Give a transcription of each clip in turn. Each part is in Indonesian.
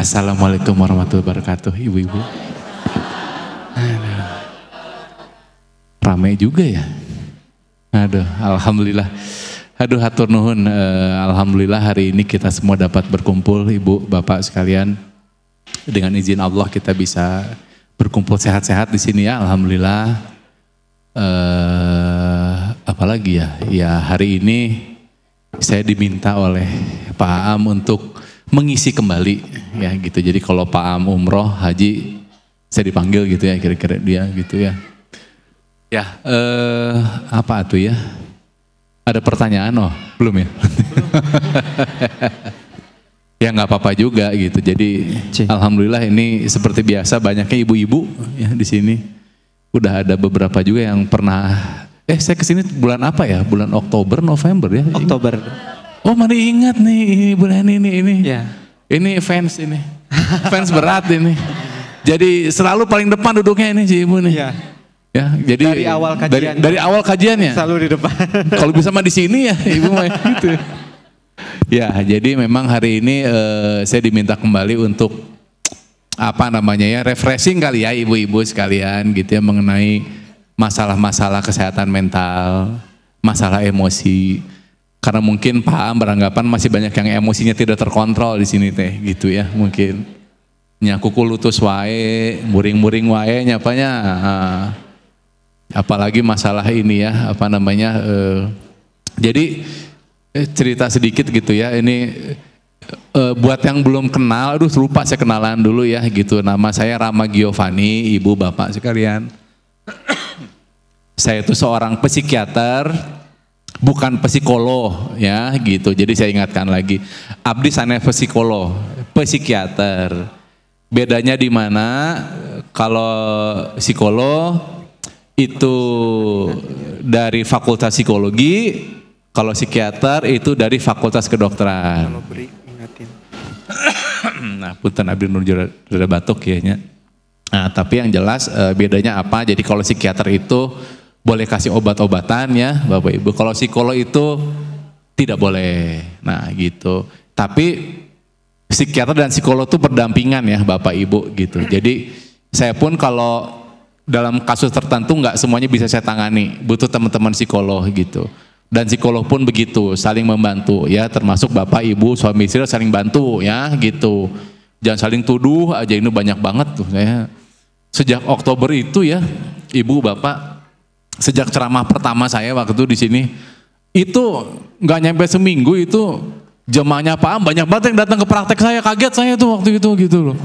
Assalamualaikum warahmatullahi wabarakatuh, ibu-ibu. Aduh. Ramai juga ya. Aduh, alhamdulillah. Aduh, hatur nuhun. Alhamdulillah hari ini kita semua dapat berkumpul, ibu, bapak sekalian. Dengan izin Allah kita bisa berkumpul sehat-sehat di sini ya, alhamdulillah. Apalagi ya? Ya hari ini saya diminta oleh Pak Am untuk mengisi kembali ya gitu. Jadi kalau Pak Am umroh, haji, saya dipanggil gitu ya, kira-kira dia gitu ya. Ya, apa tuh ya? Ada pertanyaan? Oh, belum ya? Ya nggak apa-apa juga gitu. Jadi alhamdulillah ini seperti biasa banyaknya ibu-ibu ya di sini. Udah ada beberapa juga yang pernah. Saya kesini bulan apa ya? Bulan Oktober, November ya? Oktober. Oh, mari ingat nih ini bulan ini. Ya. Ini fans ini. Fans berat ini. Jadi selalu paling depan duduknya ini si ibu nih. Ya. Ya, jadi dari awal kajian. Dari awal kajiannya. Selalu di depan. Kalau bisa mah di sini ya, ibu mah gitu. Ya, jadi memang hari ini saya diminta kembali untuk apa namanya ya, refreshing kali ya ibu-ibu sekalian gitu ya mengenai masalah-masalah kesehatan mental, masalah emosi. Karena mungkin Pak Am beranggapan masih banyak yang emosinya tidak terkontrol di sini teh, gitu ya mungkin. Nyakuku lutus wae, muring-muring wae nyapanya. Apalagi masalah ini ya, apa namanya. Jadi cerita sedikit gitu ya, ini buat yang belum kenal, aduh lupa saya kenalan dulu ya gitu. Nama saya Rama Giovanni, ibu bapak sekalian. Saya itu seorang psikiater, bukan psikolog ya gitu. Jadi saya ingatkan lagi, abdi sana psikolog, psikiater. Bedanya di mana? Kalau psikolog itu dari fakultas psikologi, kalau psikiater itu dari fakultas kedokteran. Nah, punten abdi nur rada batuk ya. Nah, tapi yang jelas bedanya apa? Jadi kalau psikiater itu boleh kasih obat-obatan ya Bapak Ibu. Kalau psikolog itu tidak boleh. Nah gitu. Tapi psikiater dan psikolog itu berdampingan ya Bapak Ibu gitu. Jadi saya pun kalau dalam kasus tertentu nggak semuanya bisa saya tangani. Butuh teman-teman psikolog gitu. Dan psikolog pun begitu, saling membantu ya. Termasuk Bapak Ibu suami istri saling bantu ya gitu. Jangan saling tuduh aja, ini banyak banget tuh. Saya sejak Oktober itu ya Ibu Bapak. Sejak ceramah pertama saya waktu itu di sini, itu nggak nyampe seminggu itu jemaahnya Pak Am banyak banget yang datang ke praktek saya, kaget saya tuh waktu itu gitu loh.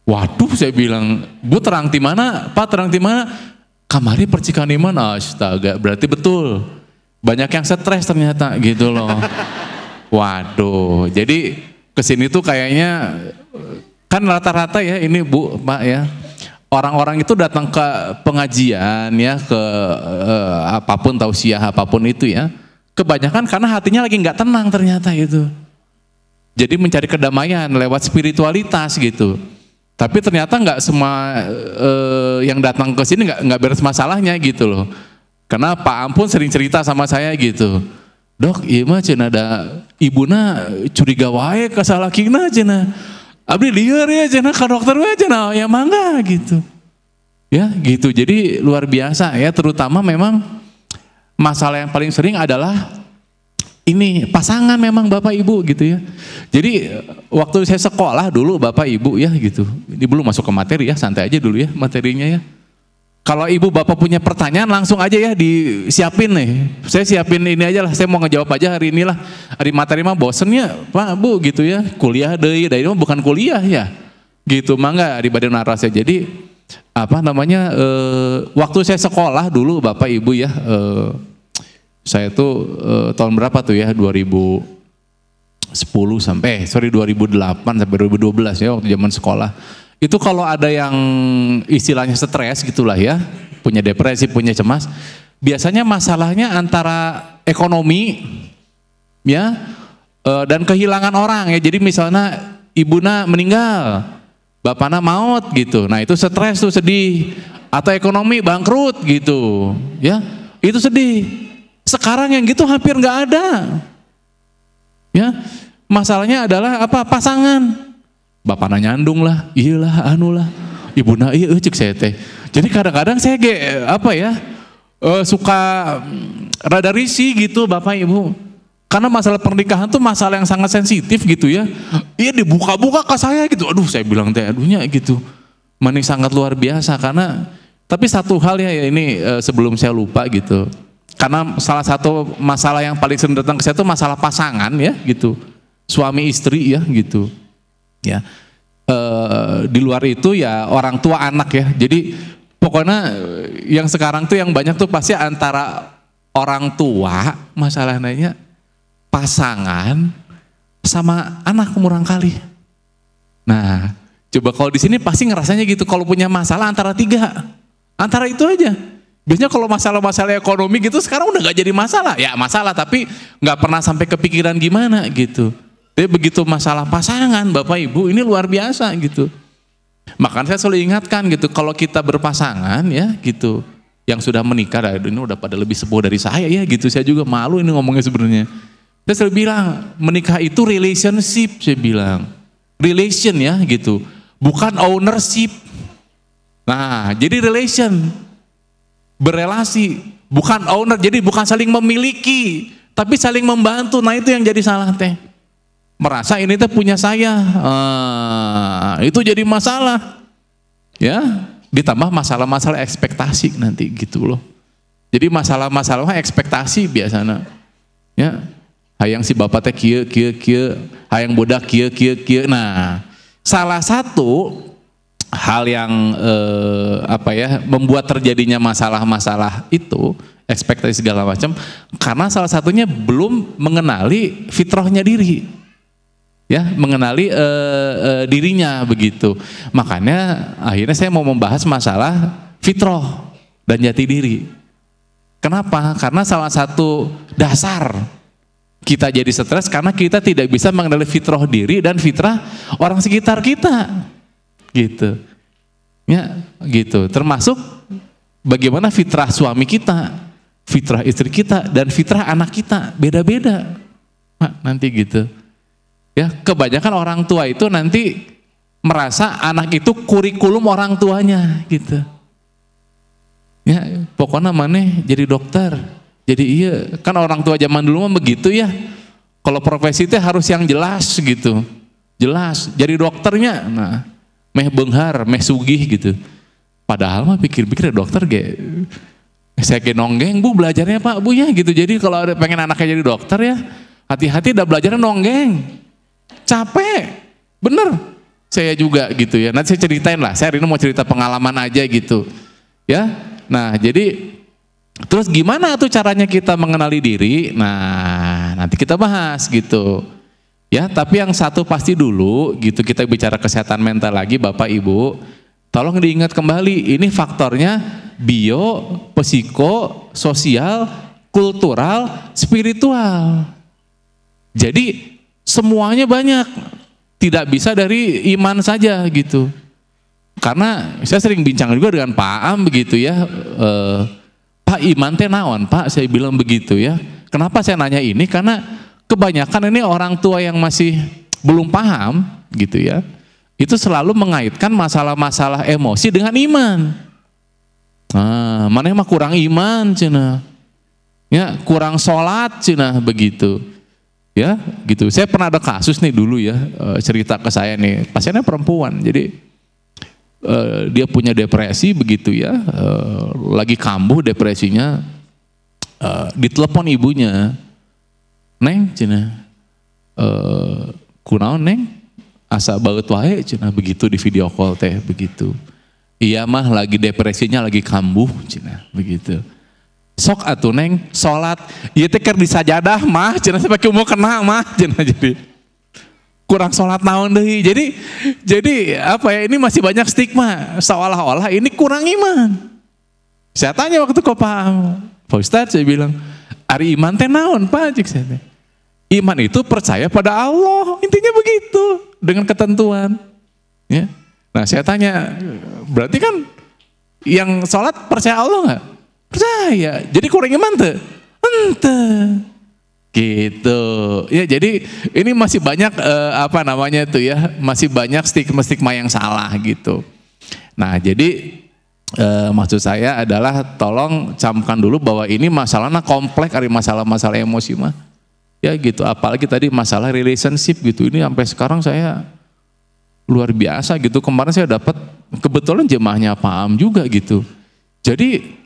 Waduh, saya bilang, Bu terang di mana? Pak terang di mana? Kamari percikan di mana? Astaga, berarti betul. Banyak yang stres ternyata gitu loh. Waduh, jadi kesini tuh kayaknya kan rata-rata ya ini Bu, Pak ya. Orang-orang itu datang ke pengajian ya, ke apapun tausiah apapun itu ya, kebanyakan karena hatinya lagi nggak tenang ternyata itu. Jadi mencari kedamaian lewat spiritualitas gitu. Tapi ternyata nggak semua yang datang ke sini nggak beres masalahnya gitu loh. Karena Pak Am pun sering cerita sama saya gitu. Dok, iya mah cenah ada ibuna curiga wae ka salakina cenah. Abdi liar ya cenah ka dokter we cenah ya mangga gitu. Ya gitu. Jadi luar biasa ya, terutama memang masalah yang paling sering adalah ini pasangan memang Bapak Ibu gitu ya. Jadi waktu saya sekolah dulu Bapak Ibu ya gitu. Ini belum masuk ke materi ya, santai aja dulu ya materinya ya. Kalau Ibu Bapak punya pertanyaan langsung aja ya disiapin nih. Saya siapin ini aja lah, saya mau ngejawab aja hari inilah. Hari materi mah bosennya Pak Bu gitu ya. Kuliah deui, dari mah bukan kuliah ya. Gitu mangga di badan narasi. Jadi apa namanya waktu saya sekolah dulu Bapak Ibu ya, saya tuh tahun berapa tuh ya 2008 sampai 2012 ya waktu zaman sekolah. Itu kalau ada yang istilahnya stres gitulah ya, punya depresi, punya cemas, biasanya masalahnya antara ekonomi ya dan kehilangan orang ya. Jadi misalnya ibuna meninggal, bapakna maut gitu. Nah, itu stres tuh, sedih. Atau ekonomi bangkrut gitu. Ya, itu sedih. Sekarang yang gitu hampir nggak ada. Ya, masalahnya adalah apa? Pasangan. Bapak nyandung lah, iyalah anu lah, ibuna iya cek saya teh. Jadi kadang-kadang saya suka rada risih gitu Bapak Ibu. Karena masalah pernikahan tuh masalah yang sangat sensitif gitu ya. Iya dibuka-buka ke saya gitu. Aduh saya bilang teh aduhnya gitu. Maning sangat luar biasa karena tapi satu hal ya ini sebelum saya lupa gitu. Karena salah satu masalah yang paling sering datang ke saya itu masalah pasangan ya gitu. Suami istri ya gitu. Ya, di luar itu ya orang tua anak ya. Jadi pokoknya yang sekarang tuh yang banyak tuh pasti antara orang tua masalahnya pasangan sama anak murang kali. Nah, coba kalau di sini pasti ngerasanya gitu. Kalau punya masalah antara tiga, antara itu aja. Biasanya kalau masalah-masalah ekonomi gitu sekarang udah gak jadi masalah. Ya masalah tapi nggak pernah sampai kepikiran gimana gitu. Tapi begitu masalah pasangan Bapak Ibu ini luar biasa gitu. Makanya saya selalu ingatkan gitu kalau kita berpasangan ya gitu. Yang sudah menikah ini udah pada lebih sepuh dari saya ya gitu. Saya juga malu ini ngomongnya sebenarnya. Saya selalu bilang menikah itu relationship saya bilang. Relation ya gitu. Bukan ownership. Nah jadi relation. Berelasi. Bukan owner jadi bukan saling memiliki. Tapi saling membantu. Nah itu yang jadi salah teh. Merasa ini teh punya saya, itu jadi masalah, ya. Ditambah masalah-masalah ekspektasi nanti gitu loh. Jadi masalah-masalah ekspektasi biasanya, ya. Hayang si bapak teh kieu, hayang bodak kieu. Nah, salah satu hal yang membuat terjadinya masalah-masalah itu ekspektasi segala macam, karena salah satunya belum mengenali fitrahnya diri. Ya mengenali dirinya begitu. Makanya akhirnya saya mau membahas masalah fitrah dan jati diri. Kenapa? Karena salah satu dasar kita jadi stres karena kita tidak bisa mengenali fitrah diri dan fitrah orang sekitar kita. Gitu. Ya, gitu. Termasuk bagaimana fitrah suami kita, fitrah istri kita dan fitrah anak kita beda-beda. Nanti gitu. Ya, kebanyakan orang tua itu nanti merasa anak itu kurikulum orang tuanya gitu. Ya, pokoknya maneh jadi dokter. Jadi iya, kan orang tua zaman dulu mah begitu ya. Kalau profesi itu harus yang jelas gitu. Jelas, jadi dokternya nah, meh beunghar, meh sugih gitu. Padahal mah pikir-pikir dokter saya nonggeng, Bu belajarnya Pak, Bu ya gitu. Jadi kalau ada pengen anaknya jadi dokter ya, hati-hati udah belajarnya nonggeng. Capek, bener. Saya juga gitu ya. Nanti saya ceritain lah. Saya hari ini mau cerita pengalaman aja gitu. Ya, nah jadi terus gimana tuh caranya kita mengenali diri? Nah, nanti kita bahas gitu. Ya, tapi yang satu pasti dulu gitu kita bicara kesehatan mental lagi, Bapak Ibu. Tolong diingat kembali. Ini faktornya bio, psiko, sosial, kultural, spiritual. Jadi semuanya banyak, tidak bisa dari iman saja gitu. Karena saya sering bincang juga dengan Pak Am begitu ya, Pak iman teh naon Pak, saya bilang begitu ya. Kenapa saya nanya ini? Karena kebanyakan ini orang tua yang masih belum paham gitu ya, itu selalu mengaitkan masalah-masalah emosi dengan iman. Nah, mana mah kurang iman cina, ya kurang sholat cina begitu. Ya gitu, saya pernah ada kasus nih dulu ya, cerita ke saya nih, pasiennya perempuan, jadi dia punya depresi begitu ya, lagi kambuh depresinya, ditelepon ibunya, Neng cina, kunaon Neng, asa baut wae cina begitu di video call teh begitu, iya mah lagi depresinya lagi kambuh cina begitu. Sok atuh Neng sholat ieu teh keur di sajadah mah cenah sampai mau kena mah cenah jadi kurang sholat naon deui. Jadi apa ya, ini masih banyak stigma seolah-olah ini kurang iman. Saya tanya waktu ke Pak Ustadz, saya bilang, "Ari iman teh naon Pak?" Cik saya teh. Iman itu percaya pada Allah, intinya begitu dengan ketentuan. Ya. Nah, saya tanya, berarti kan yang sholat percaya Allah nggak? Percaya. Jadi kurang iman tuh? Ente. Gitu. Ya jadi ini masih banyak apa namanya tuh ya, masih banyak stigma-stigma yang salah gitu. Nah jadi maksud saya adalah tolong camkan dulu bahwa ini masalahnya kompleks, ada masalah-masalah emosi mah. Ya gitu, apalagi tadi masalah relationship gitu, ini sampai sekarang saya luar biasa gitu. Kemarin saya dapat kebetulan jemaahnya Pak Am juga gitu. Jadi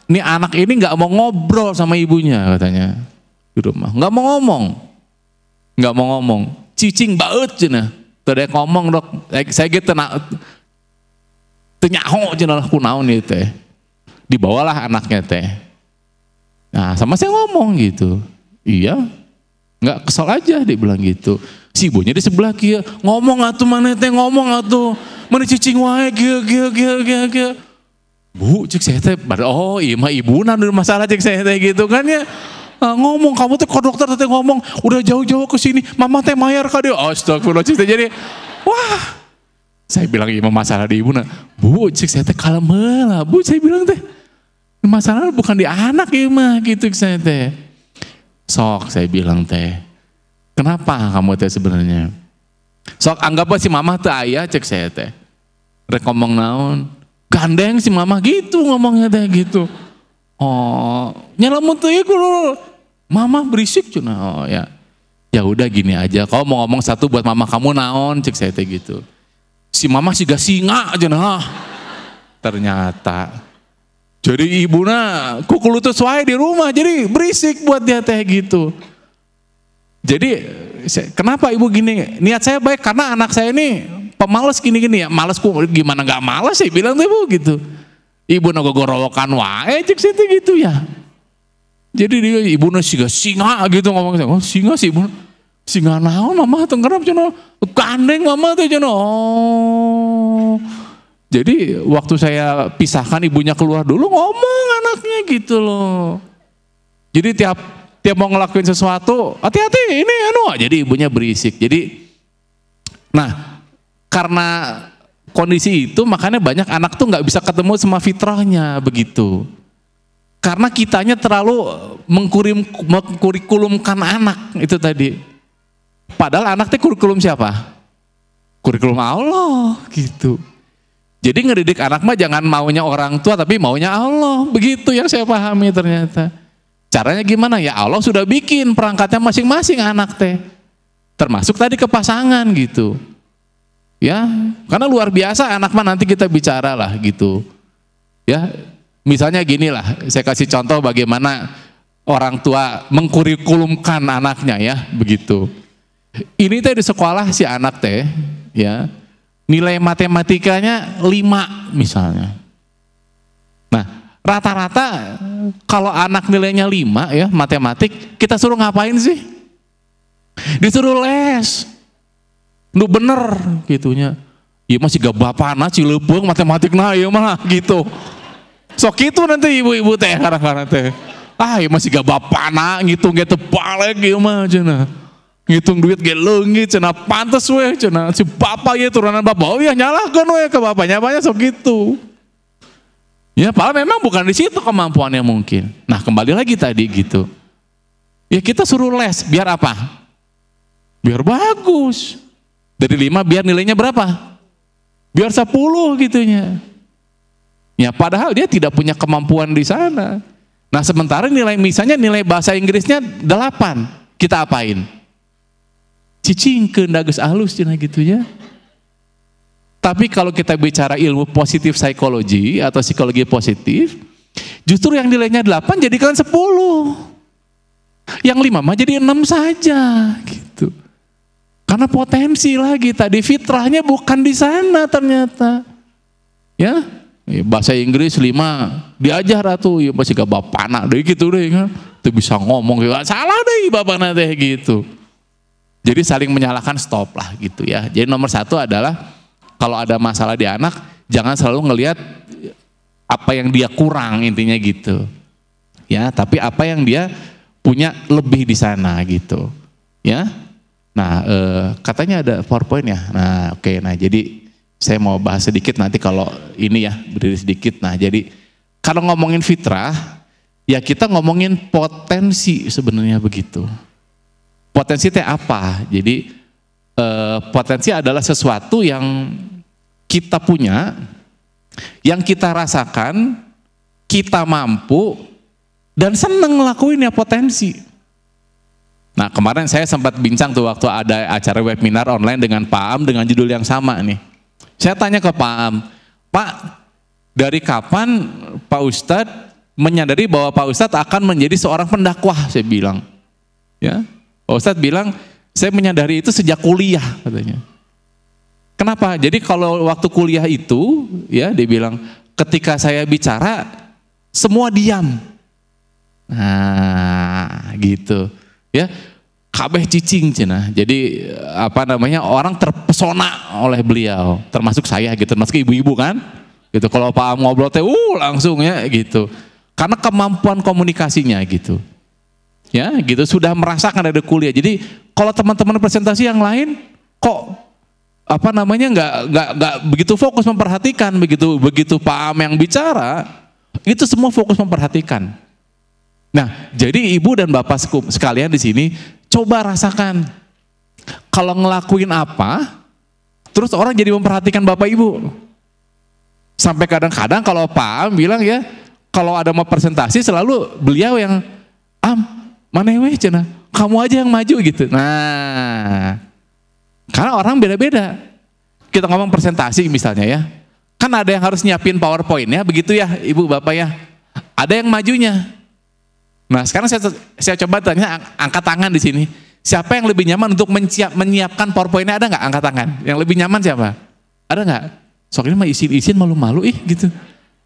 ini anak ini nggak mau ngobrol sama ibunya katanya di rumah, nggak mau ngomong, cicing baut cina, tadi ngomong dok, saya gitu nak, tenyaho cina lah kunaon itu teh, dibawalah anaknya teh, nah sama saya ngomong gitu, iya, nggak kesal aja dia bilang gitu, si ibunya di sebelah kia, ngomong atuh mana teh ngomong atuh, mana cicing wae kia. Bu, cek saya teh, oh iya mah ibunan dulu masalah cek saya teh gitu kan ya. Ngomong kamu teh ke dokter teh ngomong udah jauh-jauh ke sini, mama teh mayar ka dia. Astagfirullahaladzim. Jadi wah, saya bilang iya masalah di ibu. Bu, cek saya teh kalem heula. Bu, saya bilang teh masalah bukan di anak ya mah gitu saya teh. Sok saya bilang teh. Kenapa kamu teh sebenarnya? Sok anggap si mama teh ayah cek saya teh. Rek ngomong naon? Gandeng si mama gitu ngomongnya teh gitu. Oh, nyelamun tuh ya mama berisik cuna. Oh ya, ya udah gini aja. Kau mau ngomong satu buat mama kamu naon cek saya teh gitu. Si mama sih gak singa aja nah. Ternyata, jadi ibuna kukul lutut wae di rumah. Jadi berisik buat dia teh gitu. Jadi kenapa ibu gini? Niat saya baik karena anak saya ini pemalas gini-gini ya, malesku gimana nggak malas sih bilang tuh ibu gitu. Ibu nago gorowokan wae cek situ gitu ya. Jadi dia ibu nasi singa gitu ngomong, oh singa sih ibu, singa naon mama tuh ngerap cina, kandeng mama tuh cina. Oh, jadi waktu saya pisahkan ibunya keluar dulu ngomong anaknya gitu loh. Jadi tiap mau ngelakuin sesuatu, hati-hati ini jadi ibunya berisik. Jadi, nah. Karena kondisi itu makanya banyak anak tuh nggak bisa ketemu sama fitrahnya begitu. Karena kitanya terlalu mengkurikulumkan anak itu tadi. Padahal anak itu kurikulum siapa? Kurikulum Allah gitu. Jadi ngedidik anak mah jangan maunya orang tua tapi maunya Allah. Begitu yang saya pahami ternyata. Caranya gimana? Ya Allah sudah bikin perangkatnya masing-masing anak teh. Termasuk tadi ke pasangan gitu. Ya, karena luar biasa anak mah nanti kita bicara lah gitu. Ya, misalnya gini lah, saya kasih contoh bagaimana orang tua mengkurikulumkan anaknya ya, begitu. Ini teh di sekolah si anak teh, ya, nilai matematikanya 5 misalnya. Nah, rata-rata kalau anak nilainya 5 ya matematik, kita suruh ngapain sih? Disuruh les. Nu bener gitunya. Iya masih gak bapana Cilepeung matematik nah iya mah gitu. Sok itu nanti ibu-ibu teh kadang-kadang teh. Iya masih gak bapana ngitung ge teu palek ieu mah cenah. Ngitung duit ge leungit cenah pantes we cenah. Si bapak ieu turunan bapak. Oh ya nyalahkeun we ke bapaknya sok gitu. Ya padahal memang bukan di situ kemampuannya mungkin. Nah kembali lagi tadi gitu. Ya kita suruh les biar apa? Biar bagus. Dari 5 biar nilainya berapa? Biar 10 gitunya. Ya padahal dia tidak punya kemampuan di sana. Nah sementara nilai misalnya nilai bahasa Inggrisnya 8. Kita apain? Cicingkeun da geus alus cenah gitu ya. Tapi kalau kita bicara ilmu positif psikologi atau psikologi positif, justru yang nilainya 8 jadikan 10. Yang 5 mah jadi 6 saja gitu. Karena potensi lagi tadi fitrahnya bukan di sana ternyata. Ya, bahasa Inggris 5 diajar atuh ya masih gak bapana deh gitu deh kan. Tuh bisa ngomong ya salah deh bapana teh gitu. Jadi saling menyalahkan stop lah gitu ya. Jadi nomor 1 adalah kalau ada masalah di anak jangan selalu ngelihat apa yang dia kurang intinya gitu. Ya, tapi apa yang dia punya lebih di sana gitu. Ya. Nah, katanya ada PowerPoint ya. Nah, oke. Nah, jadi saya mau bahas sedikit nanti kalau ini ya berdiri sedikit. Nah, jadi kalau ngomongin fitrah, Ya kita ngomongin potensi sebenarnya begitu. Potensi teh apa? Jadi potensi adalah sesuatu yang kita punya, yang kita rasakan, kita mampu, dan seneng ngelakuin ya potensi. Nah kemarin saya sempat bincang tuh waktu ada acara webinar online dengan Pak Am dengan judul yang sama nih. Saya tanya ke Pak Am, Pak, dari kapan Pak Ustadz menyadari bahwa Pak Ustadz akan menjadi seorang pendakwah? Saya bilang, ya, Pak Ustadz bilang, saya menyadari itu sejak kuliah katanya. Kenapa? Jadi kalau waktu kuliah itu, ya, dia bilang, ketika saya bicara, semua diam. Nah, gitu, ya, kabeh cicing cenah. Jadi orang terpesona oleh beliau, termasuk saya gitu, termasuk ibu-ibu kan, gitu. Kalau Pak Am ngobrol teh, langsung ya gitu. Karena kemampuan komunikasinya gitu, ya gitu, sudah merasakan dari kuliah. Jadi kalau teman-teman presentasi yang lain kok nggak begitu fokus memperhatikan, begitu Pak Am yang bicara itu semua fokus memperhatikan. Nah jadi ibu dan bapak sekalian di sini coba rasakan kalau ngelakuin apa, terus orang jadi memperhatikan bapak ibu. Sampai kadang-kadang kalau Pak Am bilang ya, kalau ada mau presentasi selalu beliau yang maneh cenah, kamu aja yang maju gitu. Nah, karena orang beda-beda. Kita ngomong presentasi misalnya ya, kan ada yang harus nyiapin PowerPoint-nya, begitu ya ibu bapak ya. Ada yang majunya. Nah sekarang saya coba tanya, angkat tangan di sini. Siapa yang lebih nyaman untuk menyiapkan PowerPoint-nya? Ada nggak angkat tangan? Yang lebih nyaman siapa? Ada nggak? Soalnya mah isin-isin malu-malu gitu.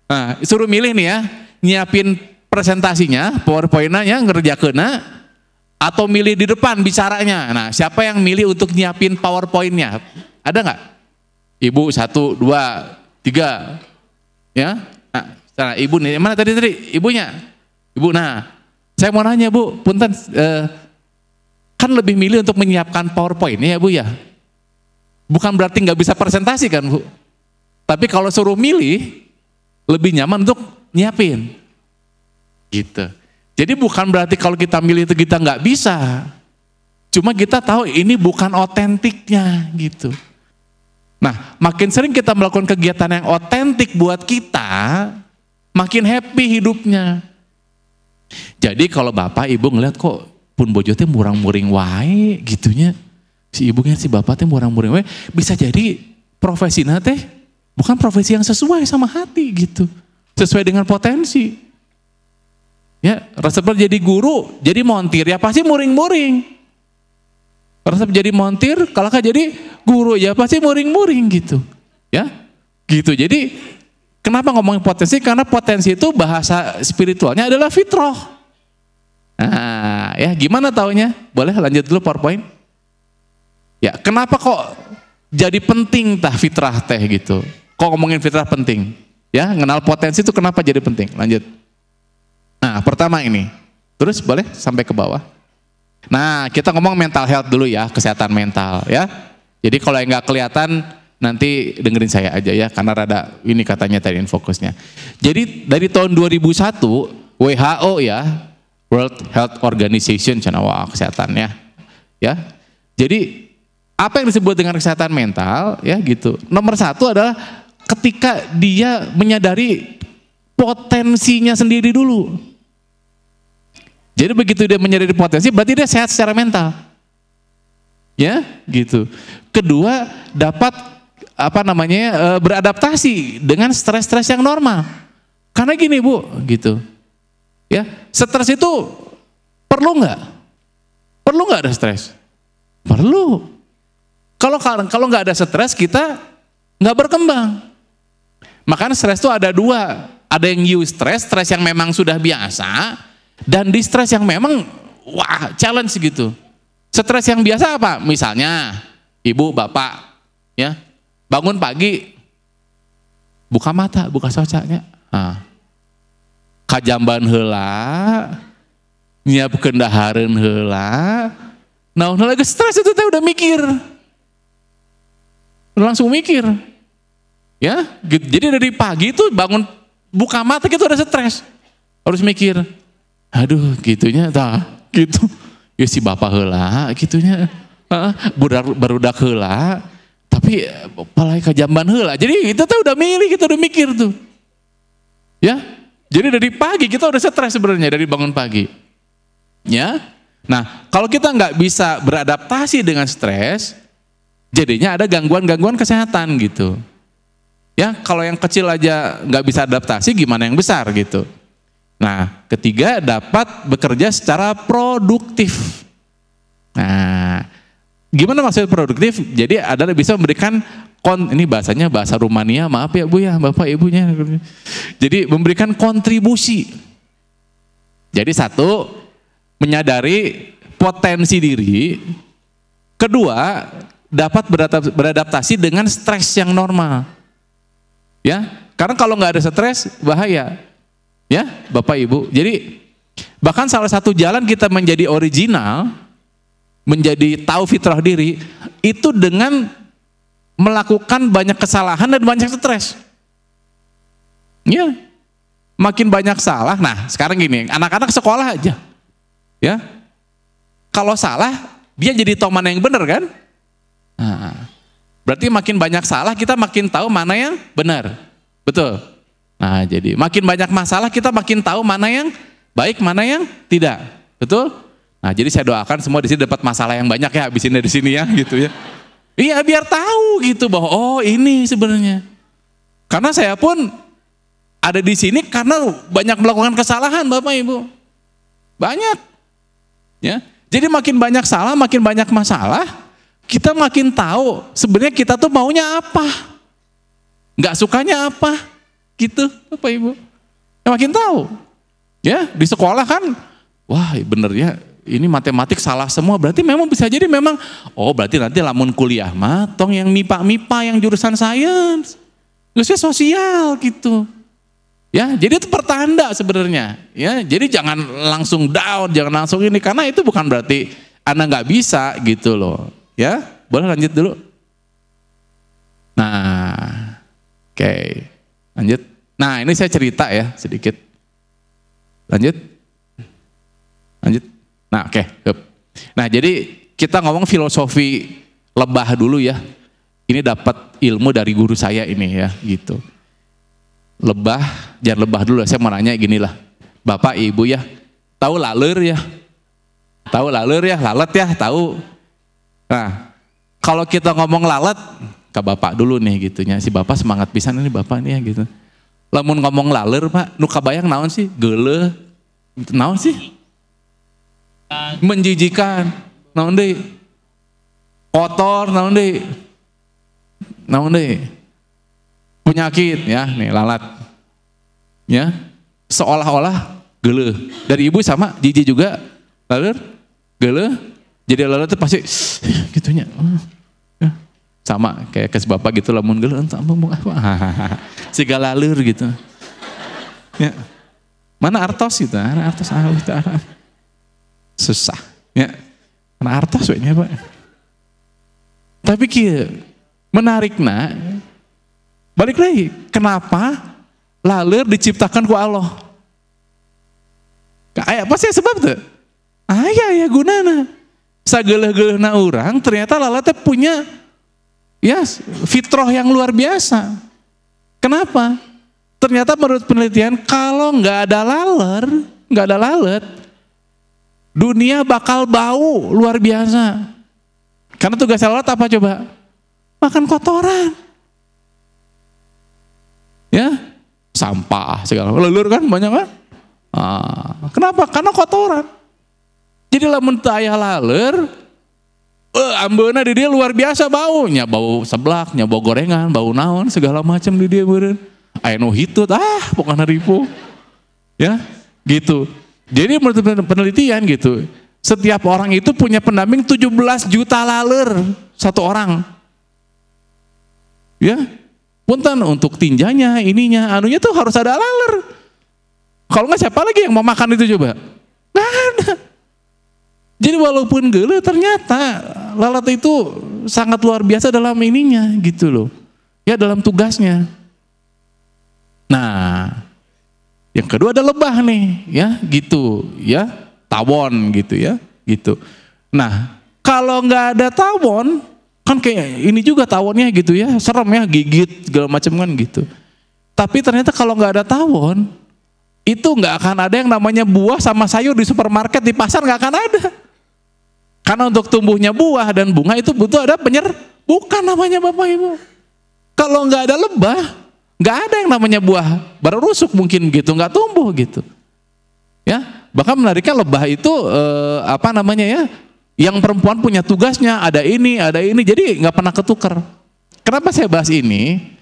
Nah, suruh milih nih ya, nyiapin presentasinya, PowerPoint-nya ngerjakeuna, atau milih di depan bicaranya. Nah, siapa yang milih untuk nyiapin PowerPoint-nya? Ada nggak? Ibu 1, 2, 3, ya. Nah, ibu nih, mana tadi ibunya? Ibu, nah, saya mau nanya Bu, punten, kan lebih milih untuk menyiapkan PowerPoint-nya ya Bu ya. Bukan berarti nggak bisa presentasi kan Bu. Tapi kalau suruh milih, lebih nyaman untuk nyiapin, gitu. Jadi bukan berarti kalau kita milih itu kita nggak bisa, cuma kita tahu ini bukan otentiknya, gitu. Nah, makin sering kita melakukan kegiatan yang otentik buat kita, makin happy hidupnya. Jadi kalau bapak ibu ngeliat kok pun bojotnya murang-muring wae, gitunya, si ibunya si bapaknya murang-muring wae, bisa jadi profesinya teh bukan profesi yang sesuai sama hati gitu, sesuai dengan potensi. Ya, resep jadi guru, jadi montir ya pasti muring-muring. Resep jadi montir, kalau jadi guru ya pasti muring-muring gitu. Ya, gitu. Jadi kenapa ngomongin potensi? Karena potensi itu bahasa spiritualnya adalah fitrah. Nah, ya gimana taunya? Boleh lanjut dulu PowerPoint. Ya, kenapa kok jadi penting tah fitrah teh gitu? Kok ngomongin fitrah penting? Ya, kenal potensi itu kenapa jadi penting? Lanjut. Nah, pertama ini. Terus boleh sampai ke bawah. Nah, kita ngomong mental health dulu ya, kesehatan mental ya. Jadi kalau yang nggak kelihatan nanti dengerin saya aja ya, karena rada ini katanya tadi fokusnya. Jadi dari tahun 2001 WHO ya, World Health Organization, kesehatannya ya. Jadi apa yang disebut dengan kesehatan mental ya gitu. Nomor 1 adalah ketika dia menyadari potensinya sendiri dulu. Jadi begitu dia menyadari potensi, berarti dia sehat secara mental. Ya, gitu. Kedua, dapat beradaptasi dengan stres-stres yang normal. Karena gini Bu, gitu. Ya, stres itu perlu nggak? Perlu nggak ada stres? Perlu. Kalau nggak ada stres kita nggak berkembang. Makanya stres itu ada 2, ada yang eustress, stres yang memang sudah biasa, dan distress yang memang wah challenge gitu. Stres yang biasa apa? Misalnya ibu bapak ya bangun pagi, buka mata, buka socanya, kajamban heula, nyiapkeun dahareun heula, nah lagi stres itu teh udah mikir, langsung mikir. Ya, jadi dari pagi itu bangun buka mata gitu ada stres, harus mikir Aduh, gitunya tah, gitu. Ya si bapak heula gitunya. Barudak heula, tapi palai kajamban heula. Jadi kita tuh udah milih, kita udah mikir tuh. Ya. Jadi dari pagi kita udah stres sebenarnya dari bangun pagi. Ya. Nah, kalau kita nggak bisa beradaptasi dengan stres, jadinya ada gangguan-gangguan kesehatan gitu. Ya, kalau yang kecil aja nggak bisa adaptasi, gimana yang besar gitu. Nah, ketiga, dapat bekerja secara produktif. Nah, gimana maksud produktif? Jadi adalah bisa memberikan ini bahasanya bahasa Rumania, maaf ya Bu ya, Bapak Ibunya. Jadi memberikan kontribusi. Jadi satu, menyadari potensi diri. Kedua, dapat beradaptasi dengan stres yang normal. Ya, karena kalau nggak ada stres bahaya. Ya, Bapak Ibu. Jadi bahkan salah satu jalan kita menjadi original, menjadi tahu fitrah diri, itu dengan melakukan banyak kesalahan dan banyak stres. Ya, makin banyak salah. Nah, sekarang gini, anak-anak sekolah aja. Ya, kalau salah, dia jadi tahu mana yang benar kan? Nah, berarti makin banyak salah, kita makin tahu mana yang benar. Betul? Nah, jadi makin banyak masalah kita makin tahu mana yang baik, mana yang tidak. Betul? Nah, jadi saya doakan semua di sini dapat masalah yang banyak ya habisin dari sini ya gitu ya. Iya, biar tahu gitu bahwa oh ini sebenarnya. Karena saya pun ada di sini karena banyak melakukan kesalahan Bapak Ibu. Banyak. Ya. Jadi makin banyak salah, makin banyak masalah, kita makin tahu sebenarnya kita tuh maunya apa. Nggak sukanya apa. Gitu, Bapak Ibu. Ya, makin tahu. Ya, di sekolah kan, wah bener ya, ini matematik salah semua. Berarti memang bisa jadi memang, oh berarti nanti lamun kuliah mah, tong yang MIPA yang jurusan sains. Terusnya sosial gitu. Ya, jadi itu pertanda sebenarnya. Ya, jadi jangan langsung down, jangan langsung ini, karena itu bukan berarti Anda nggak bisa gitu loh. Ya, boleh lanjut dulu. Nah, oke. Lanjut. Nah, ini saya cerita ya sedikit. Lanjut. Nah, oke. Nah, jadi kita ngomong filosofi lebah dulu ya. Ini dapat ilmu dari guru saya ini ya, gitu. Lebah, jangan lebah dulu. Saya mau nanya gini lah. Bapak, Ibu ya, tahu laler ya? Tahu laler ya? Lalat ya? Tahu. Nah, kalau kita ngomong lalat, ke Bapak dulu nih gitunya. Si Bapak semangat pisan ini Bapak nih ya gitu. Lamun ngomong laler Pak, nu kabayang naon sih? Geuleuh. Naon sih? Menjijikan. Naon deui? Kotor, naon deui? Naon deui? Penyakit ya, nih lalat. Ya. Seolah-olah geuleuh. Dari Ibu sama jijik juga laler? Geuleuh. Jadi laler itu pasti gitunya. Sama kayak kes Bapak gitu lamun geuleuh entah segala laler gitu. Ya. Mana artos gitu? Mana artos gitu. Susah. Ya. Mana artos we nya, Pak. Tapi kieu menarikna balik lagi, kenapa laler diciptakan ku Allah? Aya pasti sebab teu? Aya ya gunana. Sageuleuh-geuleuhna urang ternyata lalat teh punya ya fitrah yang luar biasa. Kenapa? Ternyata menurut penelitian kalau nggak ada lalat, dunia bakal bau luar biasa. Karena tugas lalat apa coba? Makan kotoran. Ya, sampah segala lelur kan banyak kan? Kenapa? Karena kotoran. Jadi lamun teu aya laler, ambeuna di dia luar biasa baunya, bau seblaknya, bau gorengan, bau naon segala macam di dia beureun. Aya nu hitut, pokokna ripuh. Ya, gitu. Jadi menurut penelitian gitu, setiap orang itu punya pendamping 17 juta laler satu orang. Ya. Punten untuk tinjanya, ininya, anunya tuh harus ada laler. Kalau nggak siapa lagi yang mau makan itu coba? Nggak ada. Jadi walaupun geuleuh ternyata lalat itu sangat luar biasa dalam ininya gitu loh. Ya dalam tugasnya. Nah, Yang kedua ada lebah nih, ya gitu, ya tawon gitu ya, gitu. Nah kalau nggak ada tawon, kan kayak ini juga tawonnya gitu ya, serem ya, gigit segala macam kan gitu. Tapi ternyata kalau nggak ada tawon, itu nggak akan ada yang namanya buah sama sayur di supermarket, di pasar nggak akan ada. Karena untuk tumbuhnya buah dan bunga itu butuh ada bukan namanya Bapak Ibu. Kalau nggak ada lebah, nggak ada yang namanya buah, baru rusuk mungkin gitu, nggak tumbuh gitu. Ya, bahkan menariknya lebah itu apa namanya ya? Yang perempuan punya tugasnya, ada ini, jadi nggak pernah ketukar. Kenapa saya bahas ini?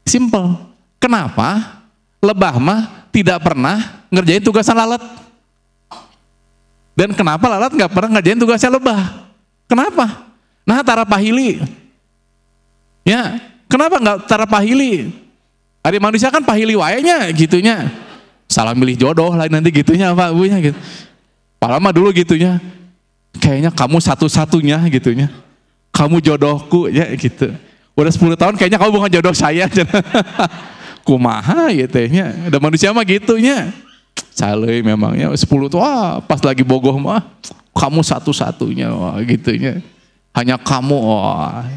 Simple. Kenapa? Lebah mah tidak pernah ngerjain tugasan lalat. Dan kenapa lalat nggak pernah ngerjain tugasnya lebah? Kenapa? Nah, tarapahili. Ya, kenapa nggak tarapahili? Hari manusia kan pahili wayanya gitunya. Salah milih jodoh lah nanti gitunya Pak Bunya gitu. Padahal mah dulu gitunya. Kayaknya kamu satu-satunya gitunya. Kamu jodohku ya gitu. Udah 10 tahun kayaknya kamu bukan jodoh saya. Kumaha gitu ya. Ada manusia mah gitunya. Saleh memangnya 10 tuh pas lagi bogoh mah kamu satu-satunya gitunya. Hanya kamu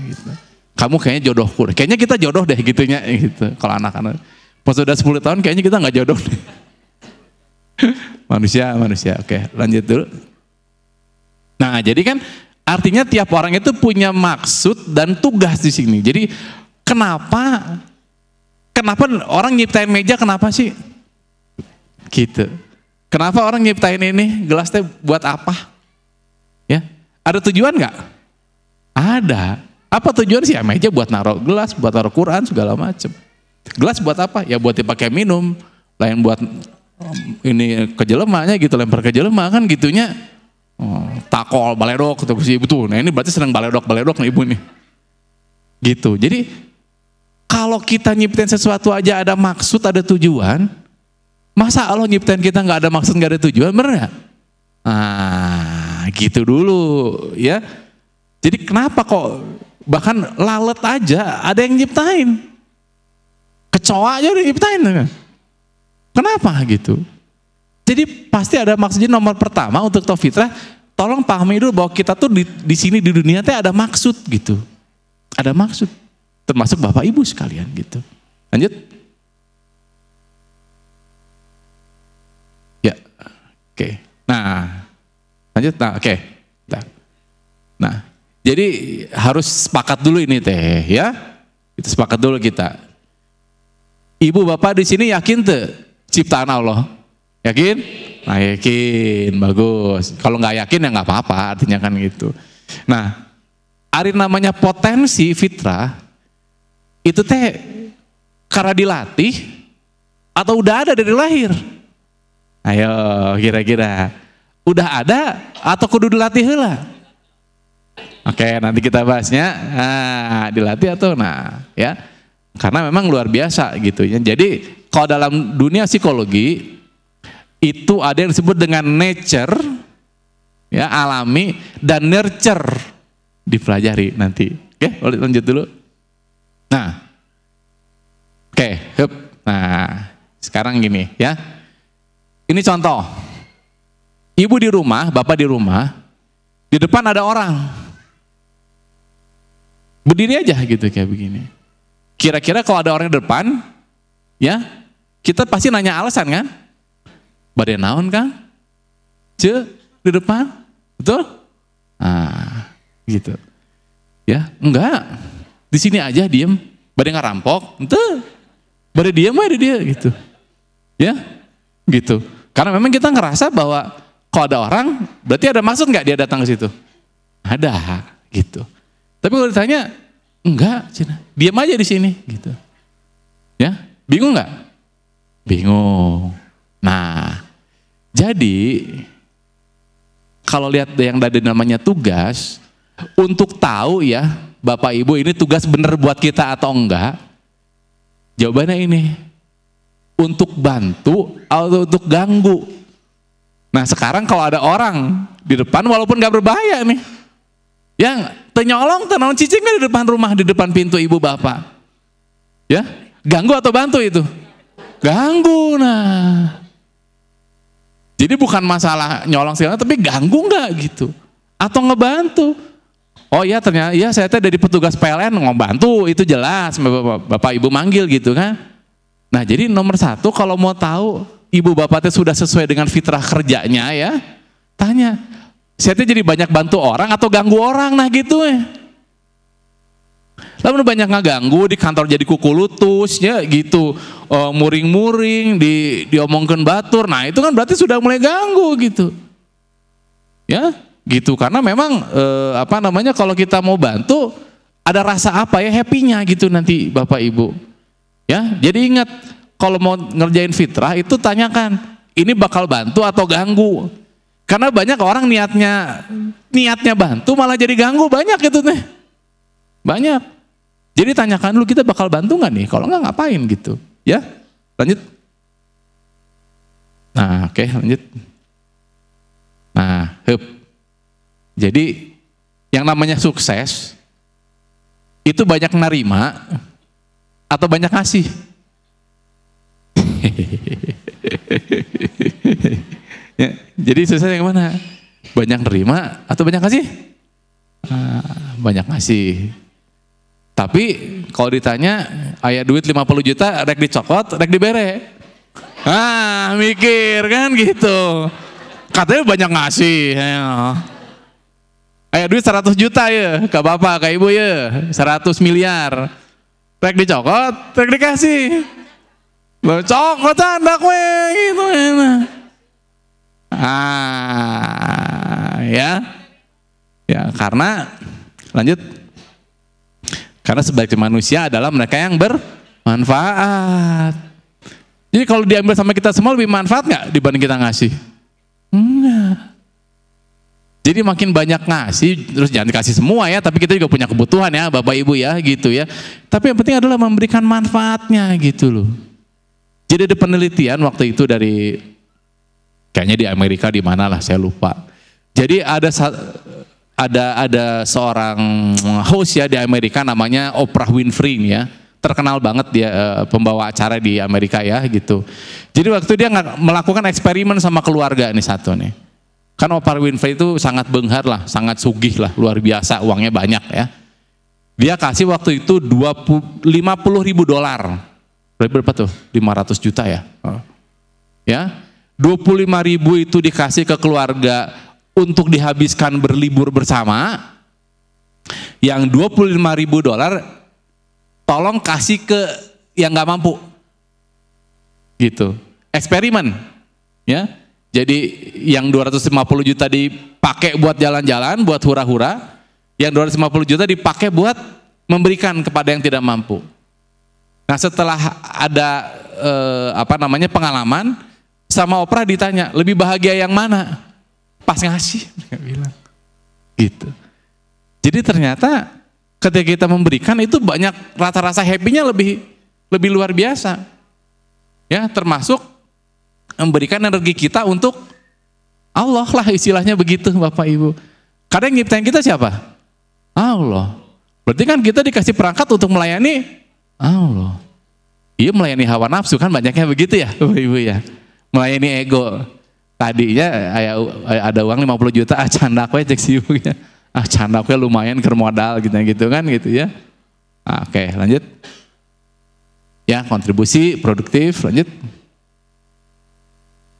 gitu. Kamu kayaknya jodohku. Kayaknya kita jodoh deh gitunya gitu. Kalau anak-anak pas udah 10 tahun kayaknya kita nggak jodoh deh. manusia. Oke, lanjut dulu. Nah, jadi kan artinya tiap orang itu punya maksud dan tugas di sini. Jadi kenapa orang nyiptain meja, kenapa sih? Gitu. Kenapa orang nyiptain ini gelasnya buat apa? Ya, ada tujuan nggak? Ada. Apa tujuan sih? Ya, meja buat naruh gelas, buat naruh Quran segala macem. Gelas buat apa? Ya buat dipakai minum. Lain buat ini ke jelemanya gitu, lempar ke jelema kan gitunya. Takol, baledok, gitu si ibu tuh. Nah ini berarti sedang baledok nih ibu nih. Gitu. Jadi kalau kita nyiptain sesuatu aja ada maksud, ada tujuan. Masa Allah nyiptain kita nggak ada maksud, nggak ada tujuan, bener nggak? Gitu dulu ya. Jadi kenapa kok bahkan lalat aja ada yang nyiptain? Kecoa aja udah nyiptain. Kenapa gitu? Jadi pasti ada maksudnya. Nomor pertama untuk tahu fitrah, tolong pahami dulu bahwa kita tuh di sini di dunia teh ada maksud gitu. Ada maksud. Termasuk Bapak Ibu sekalian gitu. Lanjut. Ya. Oke. Nah. Lanjut. Nah, oke. Nah, jadi harus sepakat dulu ini teh ya. Kita sepakat dulu kita. Ibu Bapak di sini yakin tuh ciptaan Allah? Yakin? Nah, yakin, bagus. Kalau nggak yakin ya nggak apa-apa, artinya kan gitu. Nah, ari namanya potensi fitrah itu teh karena dilatih atau udah ada dari lahir? Ayo, kira-kira udah ada atau kudu dilatih heula? Oke, nanti kita bahasnya. Nah, dilatih atau ya. Karena memang luar biasa gitu ya. Jadi kalau dalam dunia psikologi itu ada yang disebut dengan nature ya, alami, dan nurture, dipelajari nanti. Oke, lanjut dulu. Nah, oke, nah sekarang gini ya. Ini contoh. Ibu di rumah, bapak di rumah, di depan ada orang. Berdiri aja gitu kayak begini. Kira-kira kalau ada orang di depan, ya kita pasti nanya alasan kan? Badai naon Kang? Di depan, betul? Gitu. Ya, enggak. Di sini aja diem. Badai ngarampok, ente. Badai diem aja dia gitu. Ya, gitu. Karena memang kita ngerasa bahwa kalau ada orang, berarti ada maksud nggak dia datang ke situ? Ada, gitu. Tapi kalau ditanya, enggak, Cina. Diam aja di sini, gitu. Ya, bingung nggak? Bingung. Nah, jadi kalau lihat yang tadi namanya tugas, untuk tahu ya, Bapak Ibu ini tugas bener buat kita atau enggak? Jawabannya ini, untuk bantu atau untuk ganggu. Nah sekarang kalau ada orang di depan walaupun nggak berbahaya nih, yang tenyolong tenaun cicing di depan rumah, di depan pintu ibu bapak, ya ganggu atau bantu itu? Ganggu. Nah, jadi bukan masalah nyolong segala, tapi ganggu nggak gitu, atau ngebantu. Oh iya ternyata, iya saya dari petugas PLN ngebantu, itu jelas bapak ibu manggil gitu kan. Nah jadi nomor satu kalau mau tahu ibu bapaknya sudah sesuai dengan fitrah kerjanya ya, tanya, saya jadi banyak bantu orang atau ganggu orang, nah gitu ya. Lalu banyak ngeganggu di kantor jadi kuku lutus ya gitu, muring-muring, diomongkan batur, nah itu kan berarti sudah mulai ganggu gitu, ya gitu. Karena memang apa namanya, kalau kita mau bantu ada rasa apa ya, happy-nya gitu nanti bapak ibu, ya. Jadi ingat kalau mau ngerjain fitrah itu tanyakan, ini bakal bantu atau ganggu? Karena banyak orang niatnya bantu malah jadi ganggu, banyak gitu nih, banyak. Jadi tanyakan dulu, kita bakal bantu nggak nih? Kalau nggak ngapain gitu, ya. Lanjut. Nah, oke, lanjut. Nah, jadi yang namanya sukses itu banyak nerima atau banyak ngasih. Ya, jadi sukses yang mana? Banyak nerima atau banyak ngasih? Banyak ngasih. Tapi kalau ditanya, aya duit 50 juta rek dicokot, rek dibere. Mikir kan gitu. Katanya banyak ngasih. Aya duit 100 juta ya, ke bapak, ke ibu ya, 100 miliar. Rek dicokot, rek dikasih. Lo cokot anda kue gitu. Ya karena lanjut. Karena sebagai manusia adalah mereka yang bermanfaat. Jadi kalau diambil sama kita semua lebih manfaat nggak dibanding kita ngasih? Enggak. Jadi makin banyak ngasih, terus jangan dikasih semua ya, tapi kita juga punya kebutuhan ya bapak ibu ya gitu ya. Tapi yang penting adalah memberikan manfaatnya gitu loh. Jadi ada penelitian waktu itu dari, kayaknya di Amerika di mana lah saya lupa. Jadi ada seorang host ya di Amerika namanya Oprah Winfrey ya, terkenal banget dia, pembawa acara di Amerika ya gitu. Jadi waktu dia melakukan eksperimen sama keluarga nih satu nih, kan Oprah Winfrey itu sangat benghar lah, sangat sugih lah, luar biasa, uangnya banyak ya. Dia kasih waktu itu $50.000, berapa tuh? 500 juta ya. Ya, 25.000 itu dikasih ke keluarga untuk dihabiskan berlibur bersama. Yang $25.000 tolong kasih ke yang nggak mampu, gitu. Eksperimen, ya. Jadi yang 250 juta dipakai buat jalan-jalan, buat hura-hura. Yang 250 juta dipakai buat memberikan kepada yang tidak mampu. Nah setelah ada pengalaman, sama Oprah ditanya, lebih bahagia yang mana? Pas ngasih, mereka bilang gitu. Jadi ternyata ketika kita memberikan itu banyak rasa happy-nya lebih luar biasa ya, termasuk memberikan energi kita untuk Allah lah, istilahnya begitu bapak ibu. Karena yang nyiptain kita siapa? Allah. Berarti kan kita dikasih perangkat untuk melayani Allah. Iya, melayani hawa nafsu kan banyaknya begitu ya bapak ibu ya, melayani ego. Tadinya ada uang 50 juta, candak we cek si ibu ya. Candak we lumayan ke modal gitu kan gitu ya. Oke, lanjut. Ya, kontribusi produktif, lanjut.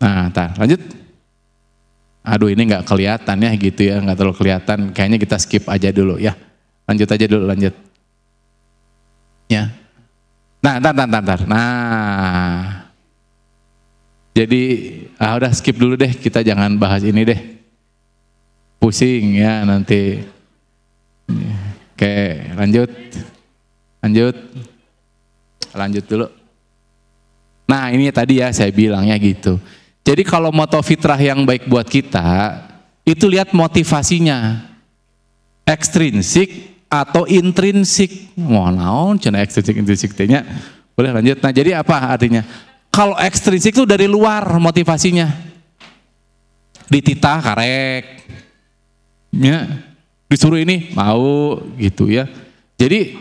Nah, lanjut. Aduh, ini nggak kelihatan ya gitu ya, nggak terlalu kelihatan. Kayaknya kita skip aja dulu ya. Lanjut aja dulu, lanjut. Ya. Nah, ntar. Nah. Jadi udah skip dulu deh, kita jangan bahas ini deh, pusing ya nanti. Oke, lanjut dulu. Nah ini tadi ya saya bilangnya gitu. Jadi kalau moto fitrah yang baik buat kita, itu lihat motivasinya, ekstrinsik atau intrinsik. Mau naon cenah ekstrinsik intrinsik tehnya. Boleh lanjut. Nah jadi apa artinya? Kalau ekstrinsik itu dari luar motivasinya, dititah karek, ya, disuruh ini mau gitu ya. Jadi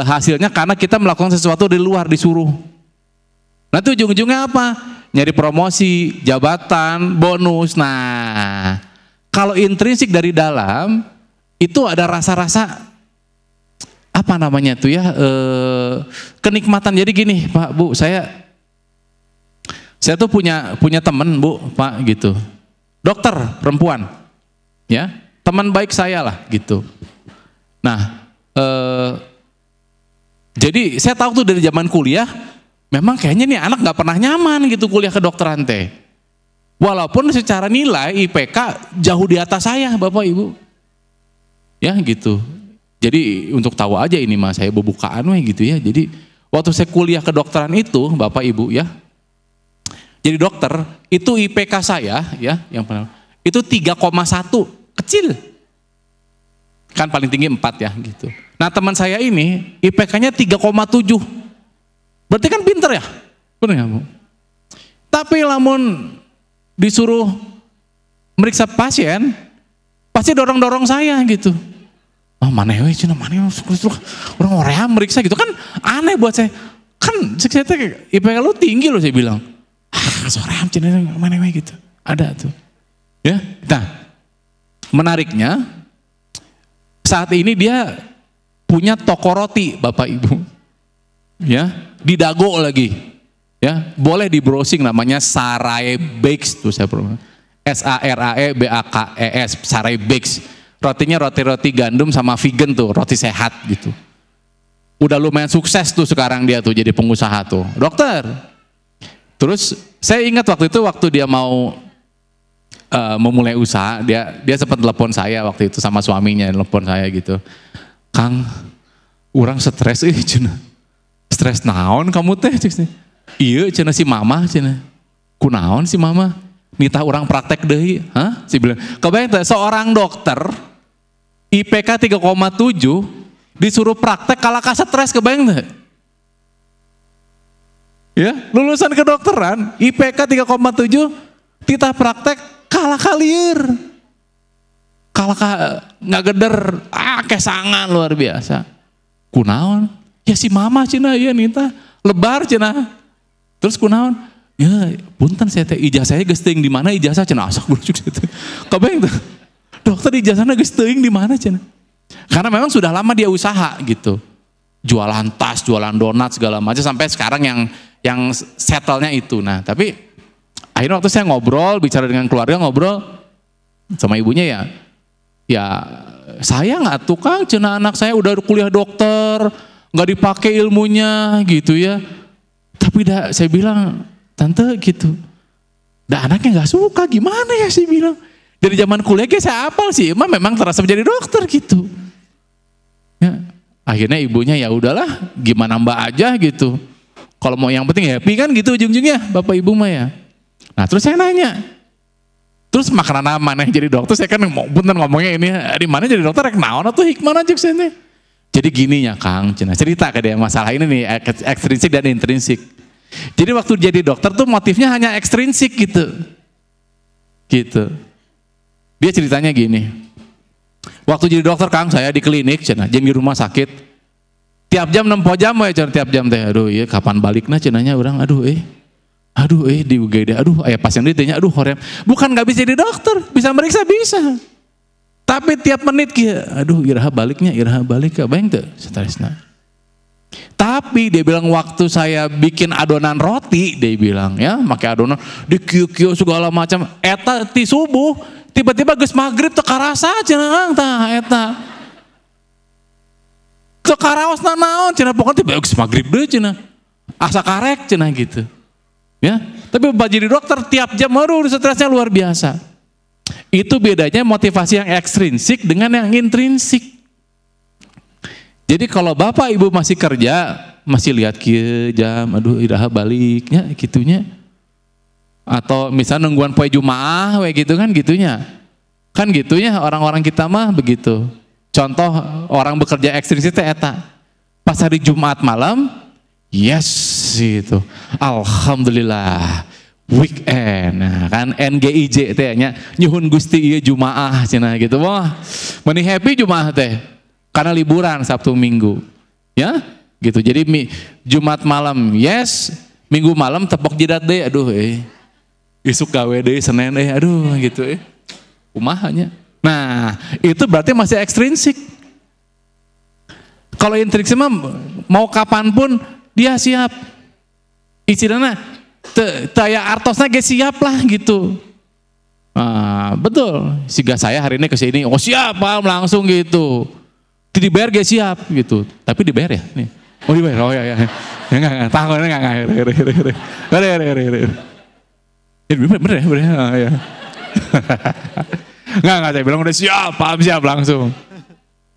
hasilnya karena kita melakukan sesuatu di luar disuruh. Nah itu ujung-ujungnya apa? Nyari promosi, jabatan, bonus. Nah kalau intrinsik dari dalam itu ada rasa-rasa apa namanya tuh ya, kenikmatan. Jadi gini Pak Bu, saya tuh punya temen Bu Pak gitu, dokter perempuan ya, teman baik saya lah gitu. Nah jadi saya tahu tuh dari zaman kuliah, memang kayaknya nih anak nggak pernah nyaman gitu kuliah kedokteran teh. Walaupun secara nilai IPK jauh di atas saya Bapak Ibu. Ya gitu. Jadi untuk tahu aja ini mas, saya bukaan gitu ya. Jadi waktu saya kuliah kedokteran itu Bapak Ibu ya, jadi dokter itu IPK saya ya yang pernah itu 3,1, kecil. Kan paling tinggi 4 ya gitu. Nah teman saya ini IPK-nya 3,7. Berarti kan pinter ya? Benar nggak Bu? Tapi lamun disuruh meriksa pasien, pasti dorong-dorong saya gitu. Oh mana ya, cina mana ya, orang meriksa gitu kan aneh buat saya. Kan saya IPK lu tinggi loh saya bilang. Soream cina mana ya gitu. Ada tuh. Ya, nah menariknya saat ini dia punya toko roti Bapak Ibu. Ya, di Dago lagi. Ya, boleh di browsing namanya Sarai Bakes tuh saya pernah. SARAEBAKES, Sarai Bakes. Rotinya roti-roti gandum sama vegan tuh, roti sehat gitu. Udah lumayan sukses tuh sekarang dia tuh jadi pengusaha tuh, dokter. Terus saya ingat waktu itu waktu dia mau memulai usaha, dia sempat telepon saya waktu itu sama suaminya, telepon saya gitu. Kang, orang stres cina. Stres naon kamu teh? Iya cina si mama cina. Kunaon si mama? Minta orang praktek deui. Hah? Si bilang, kebayang teh seorang dokter IPK 3,7 disuruh praktek kalah ka stres, kebayang teh? Ya, lulusan kedokteran IPK 3,7 titah praktek kalah kalieur. Kalah ngageder, kesangan luar biasa. Kunaon? Ya si mama cina ya nita lebar cina. Terus kunaon? Ya punten saya teh ijazahnya geus teuing di mana ijazah cina asak burujuk gitu. Kebayang tuh. Dokter ijazahnya geus teuing di mana cina. Karena memang sudah lama dia usaha gitu. Jualan tas, jualan donat segala macam sampai sekarang yang settle-nya itu. Nah, tapi akhirnya waktu saya ngobrol, bicara dengan keluarga, ngobrol sama ibunya ya sayang atuh Kang, cina anak saya udah kuliah dokter, nggak dipakai ilmunya gitu ya. Tapi saya bilang, tante gitu, anaknya nggak suka, gimana ya saya bilang. Dari zaman kuliah saya hafal sih, emang memang terasa menjadi dokter gitu. Ya, akhirnya ibunya ya udahlah, gimana mbak aja gitu. Kalau mau yang penting happy kan gitu ujung-ujungnya, bapak ibu mah ya. Nah terus saya nanya, terus makanan mana yang jadi dokter? Saya kan bener ngomongnya ini, di mana jadi dokter? Naon atau hikmah aja sih. Jadi gini ya Kang, cerita ke dia masalah ini nih, ekstrinsik dan intrinsik. Jadi waktu jadi dokter tuh motifnya hanya ekstrinsik gitu. Dia ceritanya gini, waktu jadi dokter Kang saya di klinik, jeung di rumah sakit, tiap jam 6 jam ya tiap jam teh, aduh ya kapan baliknya cenanya orang, aduh di UGD, aduh ayah pasien ditanya, aduh hoream, bukan nggak bisa jadi dokter, bisa meriksa bisa. Tapi tiap menit aduh iraha balik, bayang tuh stresna. Tapi dia bilang waktu saya bikin adonan roti, dia bilang ya, pakai adonan di kio segala macam, eta ti subuh, tiba-tiba geus maghrib teu karasa cenah tah eta. Teu karaosna naon cenah, pokoknya tiba geus maghrib deui cenah. Asa karek cenah gitu. Ya, tapi jadi dokter tiap jam aduh stresnya luar biasa. Itu bedanya motivasi yang ekstrinsik dengan yang intrinsik. Jadi kalau bapak ibu masih kerja, masih lihat kieu jam, aduh iraha baliknya gitunya. Atau misalnya nungguan poe Jumaah we gitu kan gitunya. Kan gitunya orang-orang kita mah begitu. Contoh orang bekerja ekstrinsik teh eta. Pas hari Jumat malam, yes gitu. Alhamdulillah. Weekend, nah kan NGIJ teh nya nyuhun Gusti ieu Jumaah cenah gitu. Wah, meni happy Jumaah teh. Karena liburan Sabtu Minggu. Ya? Gitu. Jadi Jumat malam yes, Minggu malam tepok jidat deh, aduh isuk gawe deh Senin aduh gitu kumahanya. Nah itu berarti masih ekstrinsik. Kalau intrinsik mah mau kapanpun dia siap. Istilahnya taya artosnya ge siap lah gitu. Nah, betul. Siga saya hari ini ke sini, oh siap langsung gitu. Dibayar ge siap gitu. Tapi dibayar ya? Nih. Oh dibayar. Oh ya. Enggak, tahunnya enggak. Bener ya. Enggak, saya bilang udah siap langsung.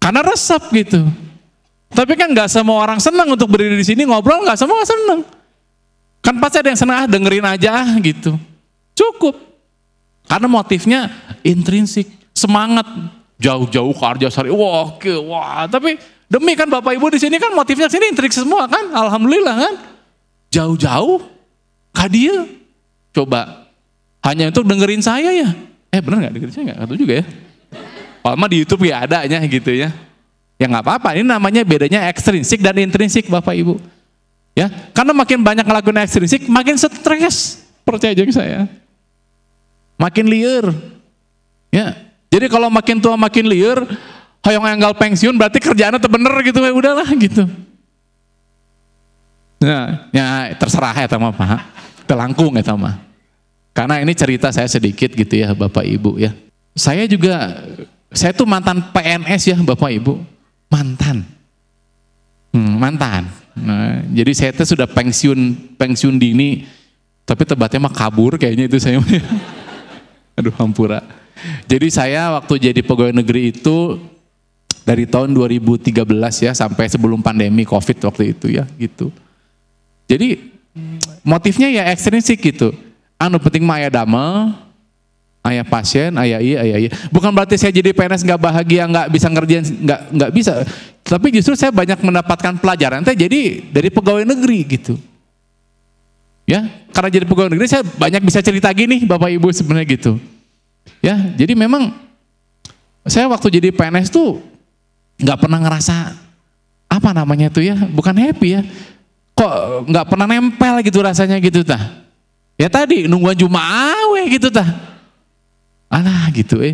Karena resep gitu. Tapi kan enggak semua orang senang untuk berdiri di sini ngobrol, enggak semua senang. Kan pasti ada yang senang dengerin aja gitu. Cukup. Karena motifnya intrinsik, semangat, jauh-jauh ke Arjasari. Wah, tapi demi kan Bapak Ibu di sini kan motifnya sini intrinsik semua kan, alhamdulillah kan. Jauh-jauh, kadia. Coba, hanya untuk dengerin saya ya. Bener nggak dengerin saya nggak? Tahu juga ya. Kalau di YouTube ya adanya gitu ya. Ya nggak apa-apa. Ini namanya bedanya ekstrinsik dan intrinsik Bapak Ibu. Ya, karena makin banyak ngelakuin ekstrinsik, makin stres. Percaya aja saya. Makin liar, ya. Jadi kalau makin tua makin liar, hoyong anggal pensiun berarti kerjaannya bener gitu, udahlah gitu. Nah, ya terserah ya sama Pak, telangkung ya sama. Karena ini cerita saya sedikit gitu ya Bapak Ibu ya. Saya tuh mantan PNS ya Bapak Ibu, mantan. Nah, jadi saya tuh sudah pensiun dini, tapi tebetnya mah kabur kayaknya itu saya. Aduh hampura. Jadi saya waktu jadi pegawai negeri itu dari tahun 2013 ya sampai sebelum pandemi COVID waktu itu ya gitu. Jadi motifnya ya ekstrinsik gitu. Anu penting mah aya damel, aya pasien, aya iya. Bukan berarti saya jadi PNS nggak bahagia, nggak bisa ngerjain, nggak bisa. Tapi justru saya banyak mendapatkan pelajaran jadi dari pegawai negeri gitu. Ya, karena jadi pegawai negeri saya banyak bisa cerita gini Bapak Ibu sebenarnya gitu. Ya, jadi memang saya waktu jadi PNS tuh nggak pernah ngerasa apa namanya tuh ya, bukan happy ya. Kok nggak pernah nempel gitu rasanya gitu tah. Ya tadi nungguan Jumat gitu tah. Alah gitu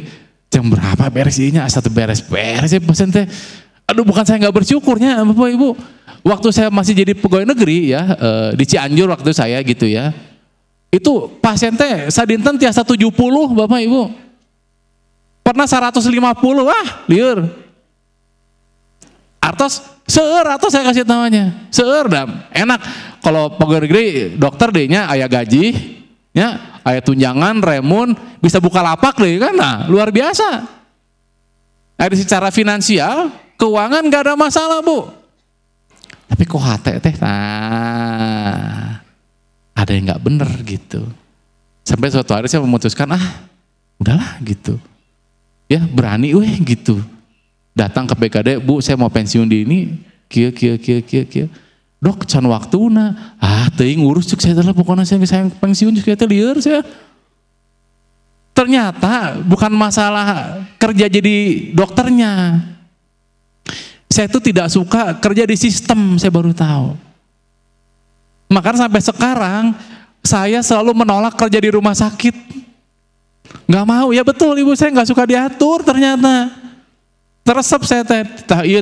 jam berapa beresnya satu beres ya pesen teh. Aduh bukan saya nggak bersyukurnya Bapak Ibu. Waktu saya masih jadi pegawai negeri ya di Cianjur waktu saya gitu ya, itu pasien teh sadinten tiasa 70 Bapak Ibu, pernah 150 liur. Artos saya kasih namanya seueur dah enak. Kalau pegawai negeri dokter dehnya aya gaji, ya aya tunjangan, remun, bisa buka lapak deh kan, nah luar biasa. Ada secara finansial, keuangan nggak ada masalah Bu. Tapi kok hati teh, nah ada yang nggak bener gitu. Sampai suatu hari saya memutuskan udahlah gitu, ya berani gitu. Datang ke BKD, Bu saya mau pensiun di ini, kia. Dok can waktuna, teuing ngurus cuk saya telah pokoknya saya pensiun cuk saya lieur saya. Ternyata bukan masalah kerja jadi dokternya. Saya itu tidak suka kerja di sistem, saya baru tahu. Makanya sampai sekarang saya selalu menolak kerja di rumah sakit. Nggak mau, ya betul Ibu, saya nggak suka diatur ternyata. Teresep saya iya.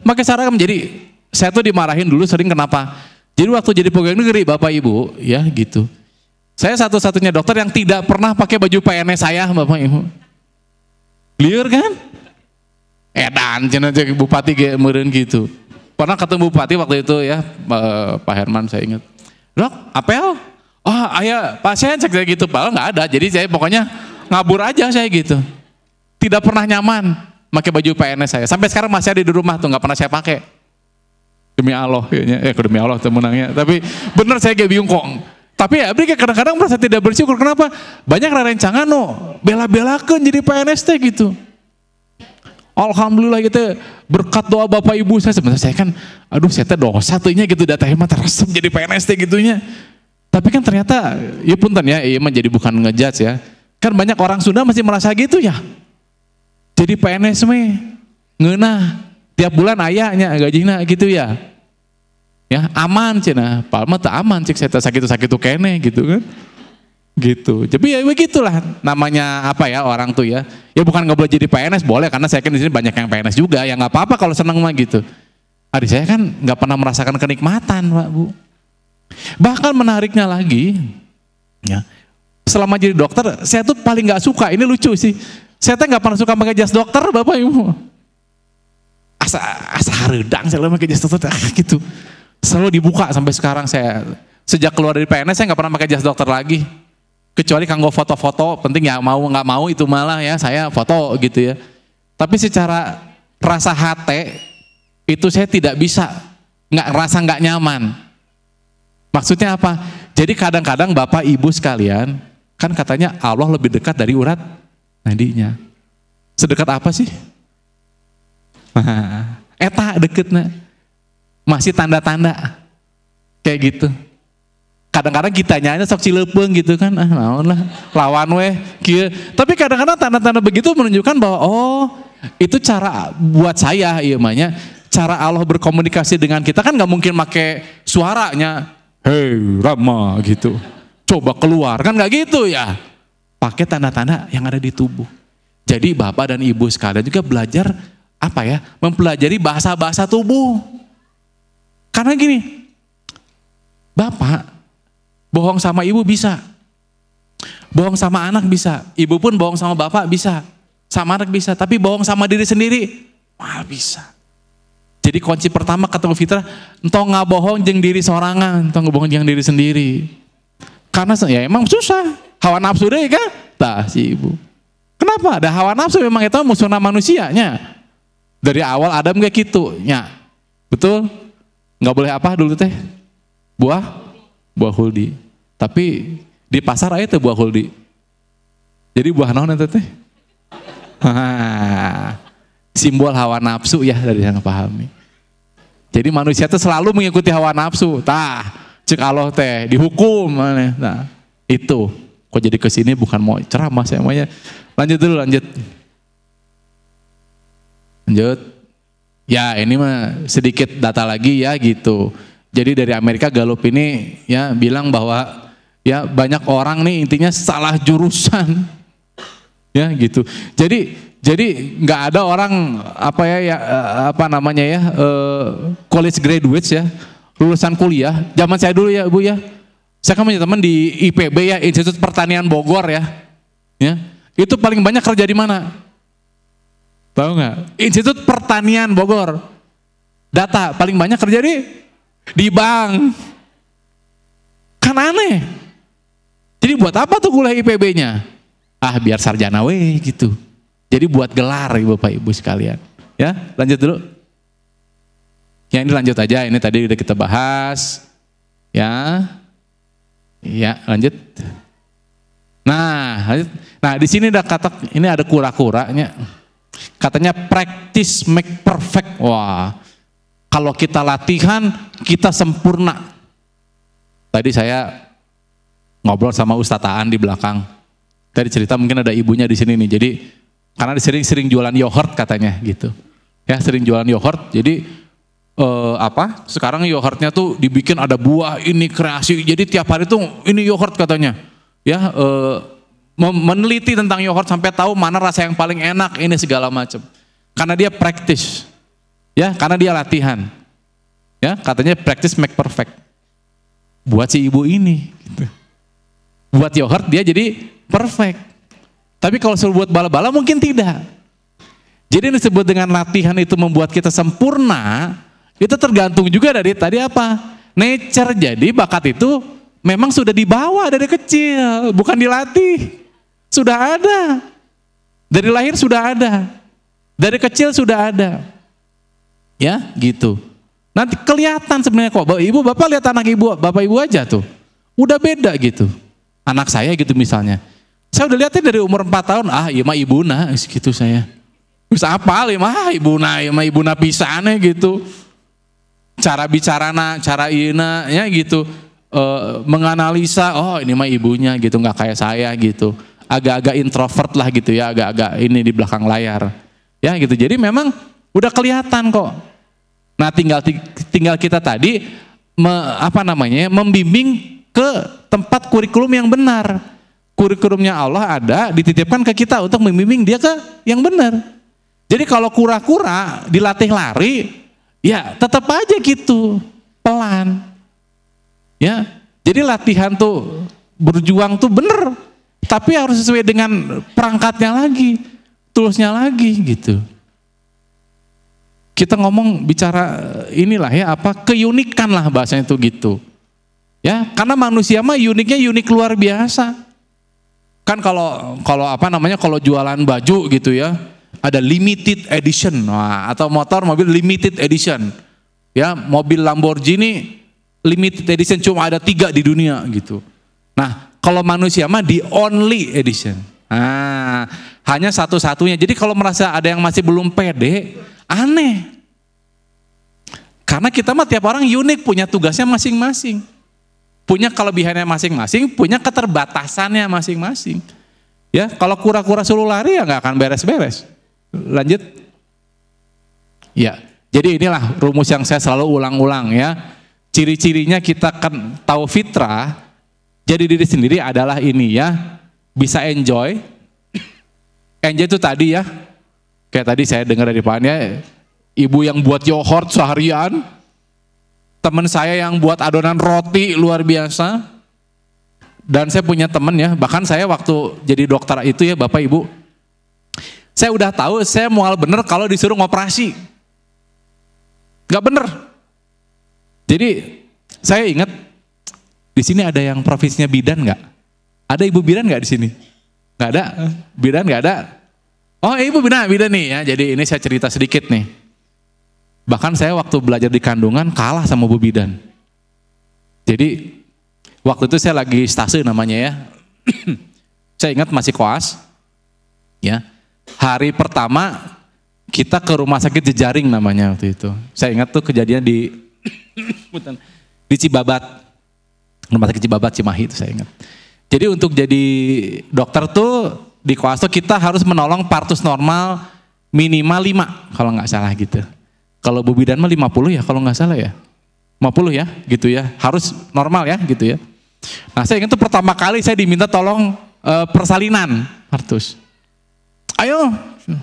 Makanya cara menjadi saya tuh dimarahin dulu sering kenapa? Jadi waktu jadi pegawai negeri Bapak Ibu ya gitu. Saya satu-satunya dokter yang tidak pernah pakai baju PNS saya Bapak Ibu. Liur kan? Edan cina jadi bupati meureun gitu. Pernah ketemu bupati waktu itu ya Pak Herman saya ingat. Dok, apel? Aya pasien cek saya gitu. Padahal nggak ada. Jadi saya pokoknya ngabur aja saya gitu. Tidak pernah nyaman pakai baju PNS saya. Sampai sekarang masih ada di rumah tuh nggak pernah saya pakai. Demi Allah kayaknya. Demi Allah temenangnya. Tapi bener saya kayak bingung kok. Tapi ya kadang-kadang merasa tidak bersyukur. Kenapa? Banyak rencangan bela-belakan jadi PNS teh gitu. Alhamdulillah gitu berkat doa Bapak Ibu saya sebenarnya saya kan saya teh dosa tuhnya gitu data hemat teresep jadi PNS teh gitunya. Tapi kan ternyata ya punten ya iya mah jadi bukan ngejudge ya. Kan banyak orang Sunda masih merasa gitu ya. Jadi PNS ngeunah tiap bulan ayahnya gajina gitu ya. Ya, aman cenah. Palma teu aman cek saya sakitu-sakitu kene gitu kan. Gitu. Jadi ya begitulah namanya apa ya orang tuh ya. Ya bukan nggak boleh jadi PNS, boleh karena saya kan di sini banyak yang PNS juga. Ya nggak apa-apa kalau senang mah gitu. Adik saya kan nggak pernah merasakan kenikmatan, Pak Bu. Bahkan menariknya lagi, ya selama jadi dokter, saya tuh paling nggak suka. Ini lucu sih. Saya tuh nggak pernah suka pakai jas dokter, Bapak Ibu. Asa hareudang saya pakai jas dokter gitu. Selalu dibuka sampai sekarang saya. Sejak keluar dari PNS saya nggak pernah pakai jas dokter lagi. Kecuali kanggo foto-foto, penting ya mau nggak mau itu malah ya saya foto gitu ya. Tapi secara rasa hati itu saya tidak bisa, nggak nyaman. Maksudnya apa? Jadi kadang-kadang Bapak Ibu sekalian, kan katanya Allah lebih dekat dari urat nadinya. Sedekat apa sih? Eta deketnya. Masih tanda-tanda kayak gitu. Kadang-kadang kita nyanyi sok cilepeung gitu kan, naon lah lawan weh kieu. Tapi kadang-kadang tanda-tanda begitu menunjukkan bahwa oh itu cara buat saya ieu mah nya, cara Allah berkomunikasi dengan kita kan nggak mungkin pakai suaranya hei Rama gitu. Coba keluar kan nggak gitu ya. Pakai tanda-tanda yang ada di tubuh. Jadi Bapak dan Ibu sekalian juga belajar apa ya? Mempelajari bahasa-bahasa tubuh. Karena gini, Bapak bohong sama ibu bisa, bohong sama anak bisa, ibu pun bohong sama bapak bisa, sama anak bisa, tapi bohong sama diri sendiri, malah bisa. Jadi kunci pertama ketemu fitrah, entong nggak bohong jeung diri sorangan, entong nggak bohong jeung diri sendiri. Karena ya emang susah, hawa nafsu deh kan, tah si ibu. Kenapa? Ada hawa nafsu memang itu musuhna manusianya. Dari awal Adam kayak gitu, nya, betul? Nggak boleh apa dulu teh? Buah huldi. Tapi di pasar aja tuh buah huldi. Jadi buah naon itu teh? Simbol hawa nafsu ya dari yang pahami. Jadi manusia tuh selalu mengikuti hawa nafsu. Tah, cek Allah teh dihukum. Nah, itu. Kok jadi kesini bukan mau ceramah saya maunya. Lanjut dulu, lanjut. Ya ini mah sedikit data lagi ya gitu. Jadi dari Amerika Gallup ini ya bilang bahwa ya banyak orang nih intinya salah jurusan. Ya gitu. Jadi nggak ada orang apa ya apa namanya ya college graduates ya, lulusan kuliah. Zaman saya dulu ya Bu ya. Saya kan punya teman di IPB ya, Institut Pertanian Bogor ya. Ya. Itu paling banyak kerja di mana? Tahu nggak? Institut Pertanian Bogor. Data paling banyak kerja di bank. Kan aneh. Jadi buat apa tuh kuliah IPB-nya? Ah biar sarjana weh gitu. Jadi buat gelar Bapak Ibu sekalian. Ya lanjut dulu. Ya ini lanjut aja. Ini tadi udah kita bahas. Ya. Ya lanjut. Nah di sini ada kata ini ada kura-kuranya. Katanya practice make perfect. Wah, kalau kita latihan, kita sempurna. Tadi saya ngobrol sama Ustadz Aan di belakang. Tadi cerita mungkin ada ibunya di sini nih. Jadi karena sering jualan yogurt katanya gitu. Ya sering jualan yogurt. Jadi sekarang yogurtnya tuh dibikin ada buah ini kreasi. Jadi tiap hari tuh ini yogurt katanya. Ya meneliti tentang yogurt sampai tahu mana rasa yang paling enak ini segala macam. Karena dia practice. Ya, karena dia latihan. Ya, katanya practice make perfect. Buat si ibu ini gitu. Buat yogurt dia jadi perfect. Tapi kalau suruh buat bala-bala mungkin tidak. Jadi yang disebut dengan latihan itu membuat kita sempurna, itu tergantung juga dari tadi apa? Nature. Jadi bakat itu memang sudah dibawa dari kecil, bukan dilatih. Sudah ada. Dari lahir sudah ada. Dari kecil sudah ada. Ya, gitu. Nanti kelihatan sebenarnya kok. Ibu, Bapak lihat anak ibu, Bapak Ibu aja tuh. Udah beda gitu. Anak saya gitu misalnya. Saya udah lihatnya dari umur 4 tahun, iya mah ibuna gitu saya. Bisa apa mah ibuna, iya mah ibuna pisane gitu. Cara bicarana, cara ina ya gitu. Menganalisa, oh ini mah ibunya gitu, nggak kayak saya gitu. Agak-agak introvert lah gitu ya, agak-agak ini di belakang layar. Ya gitu. Jadi memang udah kelihatan kok. Nah tinggal kita tadi membimbing ke tempat kurikulum yang benar. Kurikulumnya Allah ada dititipkan ke kita untuk membimbing dia ke yang benar. Jadi kalau kura-kura dilatih lari, ya tetap aja gitu, pelan. Ya, jadi latihan tuh berjuang tuh bener, tapi harus sesuai dengan perangkatnya lagi, toolsnya lagi gitu. Kita bicara inilah ya keunikan lah bahasanya itu gitu. Ya, karena manusia mah uniknya unik luar biasa. Kan kalau kalau jualan baju gitu ya, ada limited edition, atau mobil limited edition. Ya, mobil Lamborghini limited edition cuma ada 3 di dunia gitu. Nah, kalau manusia mah the only edition. Nah, hanya satu-satunya. Jadi kalau merasa ada yang masih belum pede, aneh. Karena kita mah tiap orang unik, punya tugasnya masing-masing. Punya kelebihannya masing-masing, punya keterbatasannya masing-masing. Ya, kalau kura-kura suruh lari ya nggak akan beres-beres. Lanjut. Ya, jadi inilah rumus yang saya selalu ulang-ulang ya. Ciri-cirinya kita kan tahu fitrah, jadi diri sendiri adalah ini ya, bisa enjoy. Enjoy itu tadi ya, kayak tadi saya dengar dari Pak ya, ibu yang buat yogurt seharian, teman saya yang buat adonan roti luar biasa, dan saya punya teman ya, bahkan saya waktu jadi dokter itu ya Bapak Ibu, saya udah tahu saya mual bener kalau disuruh ngoperasi, nggak bener. Jadi saya ingat di sini ada yang profesinya bidan nggak? Ada ibu bidan nggak di sini? Nggak ada, bidan nggak ada. Oh ibu bidan nih ya. Jadi ini saya cerita sedikit nih. Bahkan saya waktu belajar di kandungan kalah sama Bu bidan. Jadi waktu itu saya lagi stase namanya ya. Saya ingat masih koas. Ya. Hari pertama kita ke rumah sakit Jejaring namanya waktu itu. Saya ingat tuh kejadian di Cibabat. Rumah sakit Cibabat Cimahi itu saya ingat. Jadi untuk jadi dokter tuh di koas tuh kita harus menolong partus normal minimal 5 kalau nggak salah gitu. Kalau Bu bidan mah 50 ya kalau nggak salah ya. 50 ya gitu ya. Harus normal ya gitu ya. Nah saya ingat tuh pertama kali saya diminta tolong persalinan partus. Ayo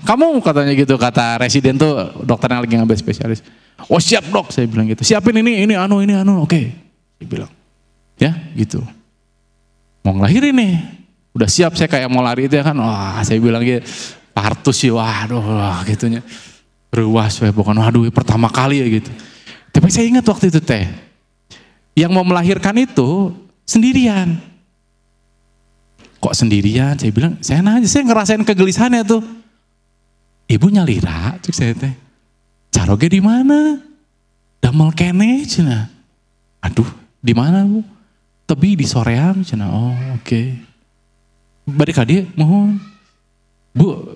kamu katanya gitu, kata residen tuh dokter yang lagi ngambil spesialis. Oh siap dok, saya bilang gitu. Siapin ini oke. Saya bilang ya gitu. Mau ngelahirin nih. Udah siap saya kayak mau lari itu ya kan. Wah saya bilang gitu. Partus sih waduh gitunya. Ruas bukan waduh pertama kali ya gitu. Tapi saya ingat waktu itu teh, yang mau melahirkan itu sendirian. Kok sendirian? Saya bilang, saya ngerasain kegelisahannya tuh. Ibu nyalira, cik saya teh. Caroge di mana? Damel kene cina. Aduh, di mana Bu? Tebi di soreang cina. Oh, oke. Balik ka dia, mohon. Bu,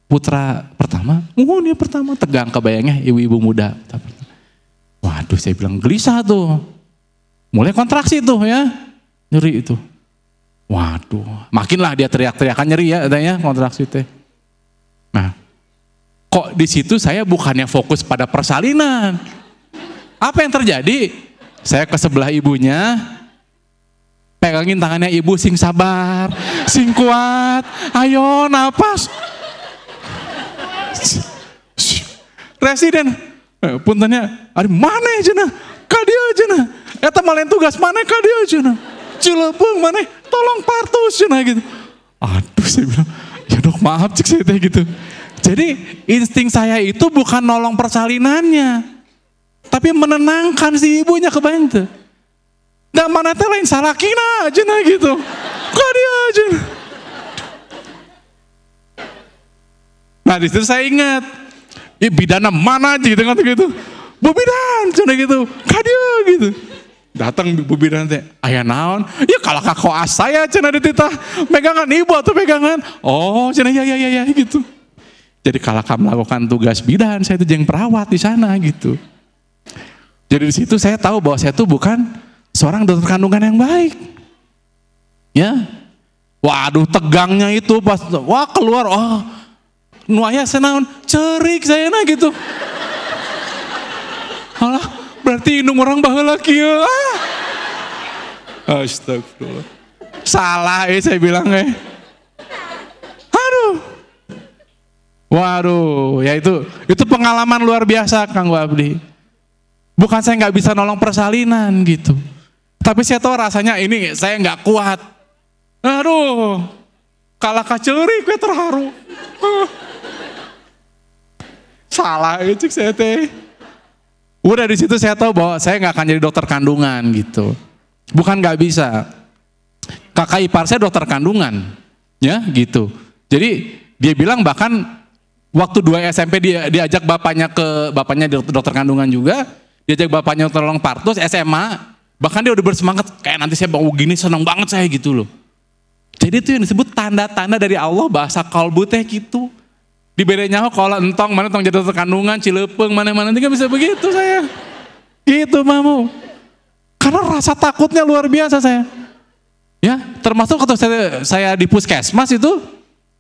putra pertama, dia pertama, tegang kebayangnya ibu-ibu muda. Waduh saya bilang gelisah tuh, mulai kontraksi tuh ya, nyeri itu. Waduh, makinlah dia teriak-teriakan nyeri ya, adanya kontraksi teh. Nah, kok di situ saya bukannya fokus pada persalinan. Apa yang terjadi? Saya ke sebelah ibunya, pegangin tangannya ibu, sing sabar, sing kuat, ayo napas. Residen puntennya ada mana cenah ka dieu cenah eta mah lain tugas mana ka dieu cenah Cilepeung mana tolong partus cenah gitu. Aduh saya bilang ya dok maaf cik saya teh gitu. Jadi insting saya itu bukan nolong persalinannya, tapi menenangkan si ibunya, kebayang tuh. Da mana teh lain salakina cenah gitu ka dieu cenah. Nah di situ saya ingat, bidana mana aja gitu, Bu bidan, cina gitu, kadia gitu. Datang Bu bidan teh, ayah naon, ya kalau koas saya cina dititah, pegangan ibu atau pegangan, oh cina ya gitu. Jadi kalau kamu melakukan tugas bidan, saya itu jeng perawat di sana gitu. Jadi di situ saya tahu bahwa saya itu bukan seorang dokter kandungan yang baik, ya. Waduh tegangnya itu pas, wah keluar, nuaya senaun cerik saya gitu. Alah berarti indung orang baheula kieu. Astagfirullah. Salah saya bilang Aduh. Waduh, ya itu pengalaman luar biasa Kang Wabdi. Bukan saya nggak bisa nolong persalinan gitu. Tapi saya tahu rasanya ini saya nggak kuat. Aduh, kalah kaceurik gue terharu. Salah cik saya teh. Udah di situ saya tahu bahwa saya nggak akan jadi dokter kandungan gitu. Bukan nggak bisa. Kakak ipar saya dokter kandungan, ya gitu. Jadi dia bilang bahkan waktu 2 SMP dia diajak bapaknya dokter kandungan juga, diajak bapaknya tolong partus SMA. Bahkan dia udah bersemangat, kayak nanti saya mau gini senang banget saya gitu loh. Jadi itu yang disebut tanda-tanda dari Allah bahasa kalbu teh gitu. Di bedanya kalau entong mana tong jadi dokter kandungan, Cilepeung mana-mana nanti kan bisa begitu saya. Gitu mamu. Karena rasa takutnya luar biasa saya. Ya, termasuk waktu saya di puskesmas itu,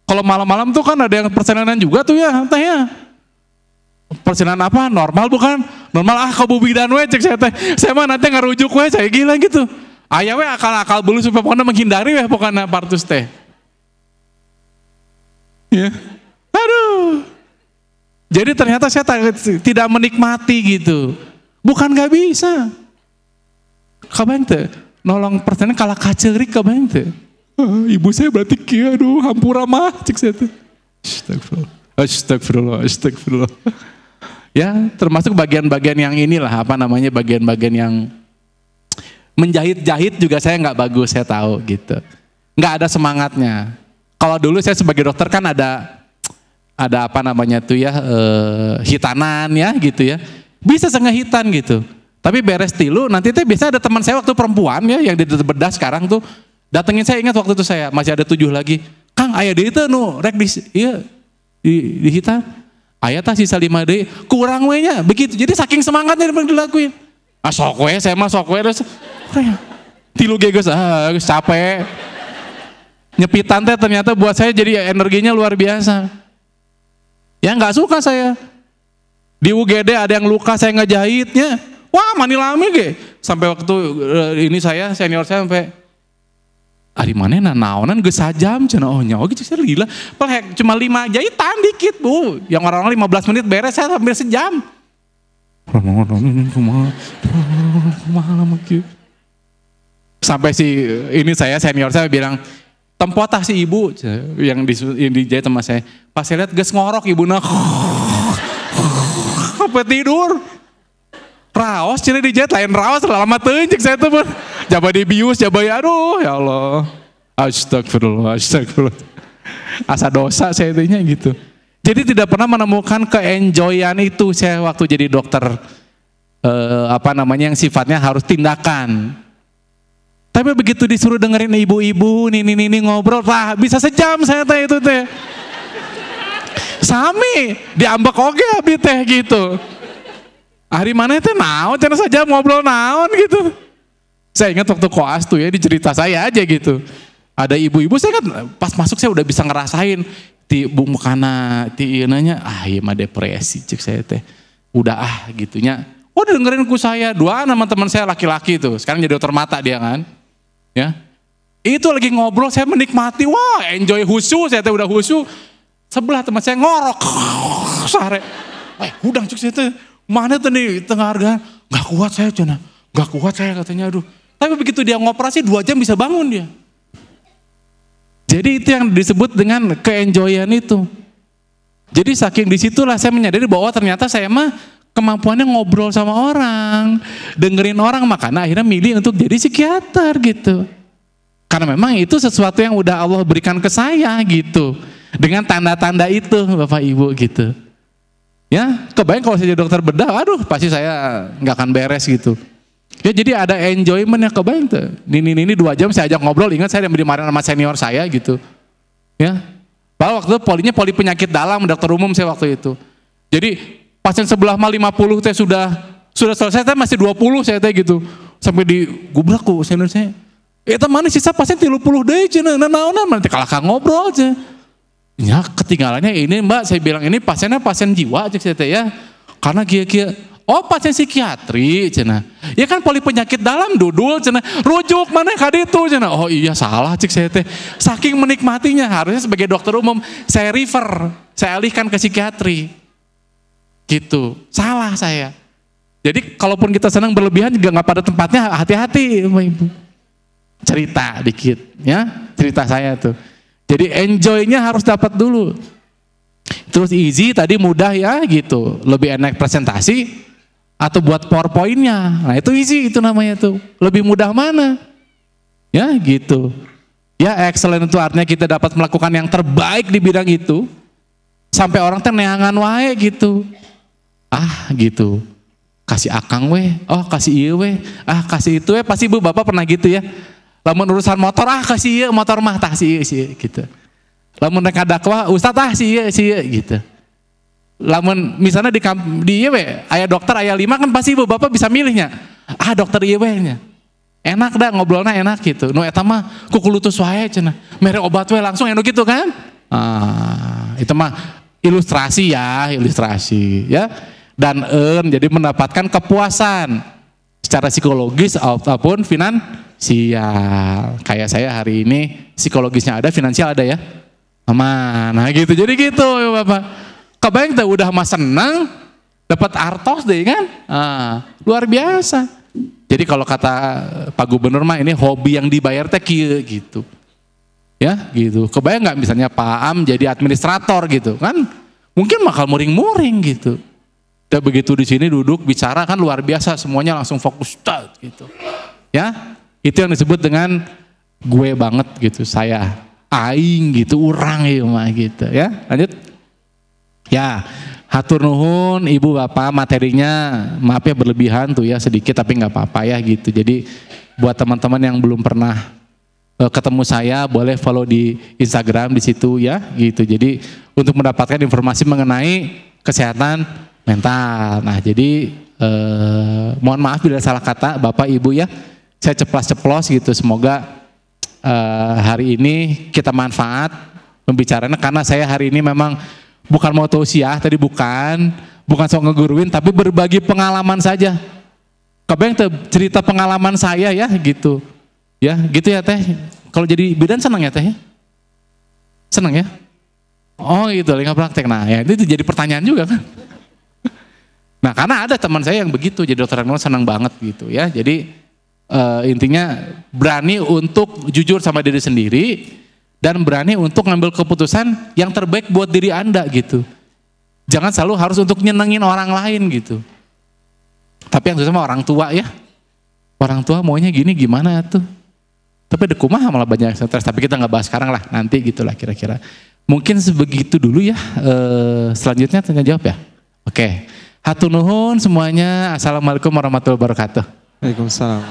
kalau malam-malam tuh kan ada yang persalinan juga tuh ya, teh ya. Persalinan apa? Normal bukan? Normal kau bidan we cek saya teh. Saya mah nanti ngarujuk we saya gila gitu. Aya we akal-akal dulu supaya pokoknya menghindari we pokoknya partus teh. Ya. Aduh. Jadi ternyata saya tidak menikmati gitu. Bukan gak bisa. Kabayang teh nolong persalinan kalah kaceurik kabayang teh. Ibu saya berarti kieu aduh hampura mah cek saya teh. Astagfirullah. Ya, termasuk bagian-bagian yang inilah, bagian-bagian yang menjahit-jahit juga saya nggak bagus, saya tahu gitu. Nggak ada semangatnya. Kalau dulu saya sebagai dokter kan ada hitanan ya gitu ya. Bisa hitan gitu. Tapi beres tilu, nanti teh biasa ada teman saya waktu perempuan ya yang di bedah sekarang tuh datengin saya, ingat waktu itu saya masih ada 7 lagi. Kang, aya deui teh nu rek di hitan. Aya tah sisa 5 deui, kurang we nya begitu. Jadi saking semangatnya dilakuin. Sok we, saya mah sok we terus. Tilu ge geus capek. Nyepitan teh ternyata buat saya jadi energinya luar biasa. Ya nggak suka saya. Di UGD ada yang luka saya ngejahitnya. Wah, mani lami ge. Sampai waktu ini senior saya sampai ari manehna naonan geus sajam cenah oh nya gitu saya gila. Padahal cuma 5 jahitan dikit, Bu. Yang orang-orang 15 menit beres saya hampir sejam. Sampai ini senior saya bilang, "Tempotah si ibu yang dijahit sama saya." Pas saya lihat geus ngorok ibuna. Sampai tidur. Raos cina dijahit lain raos lama teuing cek saya tuh pun. Jaba dibius, aduh ya Allah. Astagfirullah. Asa dosa saya tanya gitu. Jadi tidak pernah menemukan keenjoyan itu saya waktu jadi dokter yang sifatnya harus tindakan. Tapi begitu disuruh dengerin ibu-ibu ini ngobrol, bisa sejam saya teh itu teh. Sami diambek oge abi teh gitu. Hari mana teh naon cenah saja ngobrol naon gitu. Saya ingat waktu koas tuh ya di cerita saya aja gitu. Ada ibu-ibu saya kan pas masuk saya udah bisa ngerasain ti mukana ti ieu-nya ieu mah depresi cek saya teh. Udah gitunya. Oh dengerin ku saya, 2 nama teman saya laki-laki tuh. Sekarang jadi dokter mata dia kan. Ya. Itu lagi ngobrol saya menikmati, wah enjoy husu, saya teh udah husu. Sebelah teman saya ngorok. Sare. Udang cek saya teh. Mana tuh nih tengah harga, gak kuat saya cenah, gak kuat saya katanya aduh. Tapi begitu dia ngoperasi 2 jam bisa bangun dia. Jadi itu yang disebut dengan keenjoyan itu. Jadi saking disitulah saya menyadari bahwa ternyata saya mah kemampuannya ngobrol sama orang, dengerin orang, makanya akhirnya milih untuk jadi psikiater gitu. Karena memang itu sesuatu yang udah Allah berikan ke saya gitu. Dengan tanda-tanda itu Bapak Ibu gitu. Ya, kebayang kalau saya jadi dokter bedah, aduh pasti saya nggak akan beres gitu. Ya jadi ada enjoyment yang kebayang tuh. Ini 2 jam saya ajak ngobrol, ingat saya yang dimarahin sama senior saya gitu. Ya, padahal waktu itu poli penyakit dalam, dokter umum saya waktu itu. Jadi pasien sebelah mah 50 teh sudah selesai, teh masih 20 saya teh gitu. Sampai di gubrak ku senior saya. Eta mana sisa pasien 30 deui cenah, naon nanti kalah ngobrol aja. Ya ketinggalannya ini Mbak, saya bilang ini pasiennya pasien jiwa cek saya teh ya. Karena kia Oh pasien psikiatri cenah. Ya kan polipenyakit dalam dudul cenah. Rujuk mana ka ditu cenah. Oh iya salah cik saya teh. Saking menikmatinya harusnya sebagai dokter umum saya refer, saya alihkan ke psikiatri. Gitu. Salah saya. Jadi kalaupun kita senang berlebihan juga nggak pada tempatnya, hati-hati Bapak Ibu. Cerita dikit ya, cerita saya tuh. Jadi enjoy-nya harus dapat dulu. Terus easy tadi mudah ya gitu. Lebih enak presentasi atau buat PowerPoint-nya. Nah itu easy itu namanya tuh. Lebih mudah mana? Ya gitu. Ya excellent itu artinya kita dapat melakukan yang terbaik di bidang itu. Sampai orang teh neangan wae gitu. Ah gitu. Kasih akang weh, oh kasih iya weh, ah kasih itu weh, pasti ibu bapak pernah gitu ya. Lamun urusan motor, ah kasih iya, motor mah tah sih gitu. Lamun rek dakwah, ustaz ah sih iya gitu. Lamun misalnya di iya weh, aya dokter aya 5 kan pasti ibu bapak bisa milihnya. Ah dokter iya weh nya. Enak dah ngobrolnya enak gitu. Nu eta mah kukulutus wae cenah. Mere obat weh langsung enak gitu kan? Ah, itu mah ilustrasi ya. Dan jadi mendapatkan kepuasan secara psikologis ataupun finansial. Kayak saya hari ini psikologisnya ada, finansial ada ya. Aman. Nah gitu. Jadi gitu ya Bapak. Kebayang tuh udah mah senang dapat artos deh kan. Luar biasa. Jadi kalau kata Pak Gubernur mah ini hobi yang dibayar teh kieu gitu. Ya gitu. Kebayang nggak misalnya Pak Am jadi administrator gitu kan. Mungkin bakal muring-muring gitu. Udah begitu di sini duduk bicara kan luar biasa, semuanya langsung fokus gitu. Ya, itu yang disebut dengan gue banget gitu, saya aing gitu, urang ya mah gitu ya. Lanjut. Ya, hatur nuhun ibu bapak, materinya maaf ya berlebihan tuh ya sedikit tapi nggak apa-apa ya gitu. Jadi buat teman-teman yang belum pernah ketemu saya boleh follow di Instagram di situ ya gitu. Jadi untuk mendapatkan informasi mengenai kesehatan mental. Nah jadi mohon maaf bila salah kata Bapak Ibu ya, saya ceplas-ceplos gitu. Semoga hari ini kita manfaat pembicaraannya karena saya hari ini memang bukan mau tausiah tadi bukan sok ngeguruin tapi berbagi pengalaman saja. Kebayang cerita pengalaman saya ya gitu. Ya gitu ya teh. Kalau jadi bidan senang ya teh ya? Senang ya? Oh gitu, lingkap praktek. Nah ya itu jadi pertanyaan juga kan. Nah karena ada teman saya yang begitu, jadi dokter kandungan senang banget gitu ya. Jadi intinya berani untuk jujur sama diri sendiri dan berani untuk ngambil keputusan yang terbaik buat diri Anda gitu. Jangan selalu harus untuk nyenengin orang lain gitu. Tapi yang susah mah orang tua ya. Orang tua maunya gini gimana tuh. Tapi ada kumaha malah banyak yang stres. Tapi kita nggak bahas sekarang lah, nanti gitulah kira-kira. Mungkin sebegitu dulu ya. Selanjutnya tanya jawab ya. Oke. Hatur nuhun semuanya. Assalamualaikum warahmatullahi wabarakatuh. Waalaikumsalam.